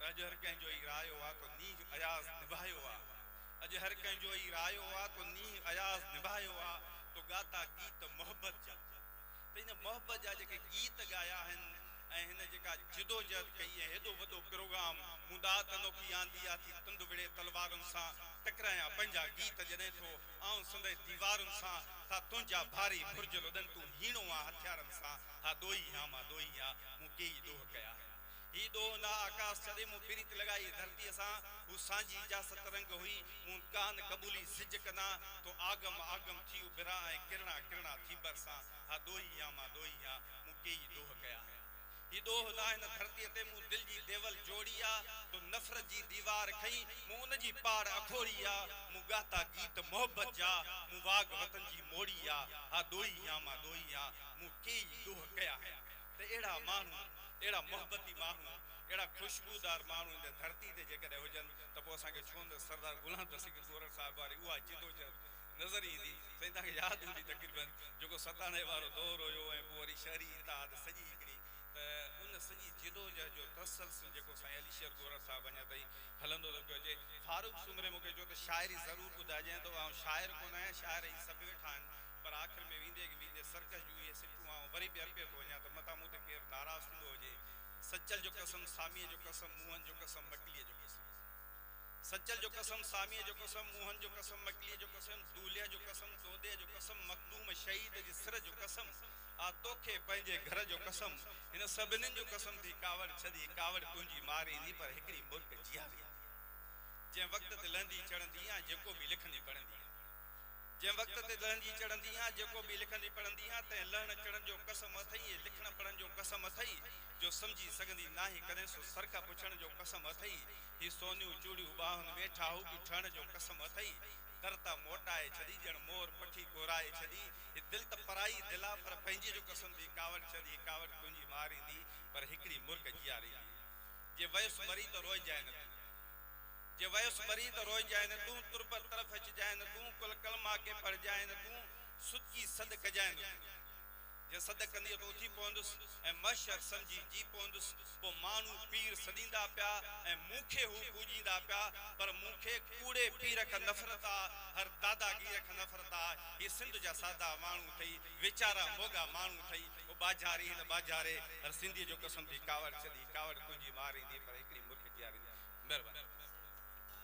अॼु हर कंहिंजो ई रायो आहे त नींह अयाज़ निभायो आहे अॼु हर कंहिंजो ई रायो आहे त नींह अयाज़ निभायो आहे तो गाता गीत मोहब्बत जा त इन मोहब्बत जा जेके गीत ॻाया आहिनि ऐं हिन जेका जिदोजहद कई आहे हेॾो वॾो प्रोग्राम मुदात अनोखी आंदी आहे थी तुंद विड़े तलवारुनि सां टकरायां पंहिंजा गीत जॾहिं थो आऊं संदे दीवारुनि सां था तुंहिंजा भारी भुर्ज लुॾनि तूं हीणो आहे हथियारनि सां हा दोई हा मां दोई हा मूं कई ॾोह कया ही ॾोह ना आकाश छॾे मूं प्रीत लॻाई धरतीअ सां हू सांझी इजाज़त रंग हुई मूं कान क़बूली सिज कना तो आगम आगम थी उभिरा ऐं किरणा किरणा थी बरसां हा दोई हा मां दोई हा मूं कई ॾोह कया ही ॾोह ना हिन धरतीअ ते मूं दिलि जी देवल जोड़ी आहे तो नफ़रत जी दीवार खई मूं उन जी पार अखोड़ी आहे मूं ॻाता गीत मोहब्बत जा मूं वाग वतन जी मोड़ी आहे हा दोई हा मां दोई हा मूं कई ॾोह कया त अहिड़ा माण्हू अहिड़ा मोहब्बती माण्हू अहिड़ा ख़ुशबूदार माण्हू हिन धरती ते जेकॾहिं हुजनि त पोइ असांखे छो न सरदार गुलाम रसूल गोरड़ साहिब वारी उहा जिदोजहद नज़र ईंदी साईं तव्हांखे यादि हूंदी तक़रीबन जेको 97 वारो दौर हुयो ऐं पोइ वरी शहरी इताद सॼी हिकिड़ी त उन सॼी जिदोजहद जो तसलसल जेको साईं अली शेर गोरड़ साहिब अञा ताईं हलंदो थो पियो अचे फारूक सुमरे मूंखे चयो त शाइरी ज़रूरु ॿुधाइजांइ त आउं शाइर कोन आहियां शाइर ई सभु वेठा आहिनि पर आख़िर में वेंदे सर्कस जूं इहे सिटूं आउं वरी बि अर्पे थो वञा त मथां मूं ते केरु नाराज़ थींदो हुजे सचल जो कसम सामीअ जो कसम मुंहनि जो कसम मकलीअ जो कसम सचल जो कसम सामीअ जो कसम मुंहनि जो कसम मकलीअ जो कसम दूलिया जो कसम तोदे जो कसम मखदूम शहीद जे सिर जो कसम आ तोखे पंहिंजे घर जो कसम हिन सभिनीनि जो कसम थी कावड़ छॾी कावड़ तुंहिंजी मारींदी पर हिकिड़ी मुल्क जियारी जंहिं वक़्त ते लहंदी चढ़ंदी आहे जेको बि लिखंदी पढ़ंदी जंहिं वक़्त ते लहंदी चढ़ंदी आहियां जेको बि लिखंदी पढ़ंदी आहियां तंहिं लहण चढ़ण जो कसम अथई लिखण पढ़ण जो कसम अथई जो सम्झी सघंदी नाहे कॾहिं सो सरका पुछण जो कसम अथई ही सोनियूं चूड़ियूं ॿाहुनि में ठाहू ठहण जो कसम अथई दरता मोटाए छॾी ॼण मोर पखी कोराए छॾी ही दिलि त पराई दिला पर पंहिंजे जो कसम थी कावड़ छॾी कावड़ तुंहिंजी मारींदी पर हिकिड़ी मुर्ग जीआरींदी जे वयुसि मरी त रोइजाए न जे वयुसि मरी त रोइजाए न तूं तुरबत तरफ़ अचिजाए न तूं कुल कलमा के पढ़जाए न तूं सुची सद कजाए न तूं जे सद कंदी त उथी पवंदुसि ऐं मशर सम्झी जी पवंदुसि पोइ माण्हू पीर सॾींदा पिया ऐं मूंखे हू पूॼींदा पिया पर मूंखे कूड़े पीर खां नफ़रत आहे हर दादागीर खां नफ़रत आहे हीअ सिंध जा सादा माण्हू ठही वीचारा मोगा माण्हू ठही पोइ बाजारी न बाजारे हर सिंधीअ जो कसम थी कावड़ छॾी कावड़ तुंहिंजी मारींदी पर हिकिड़ी मुर्ख जीआरींदी महिरबानी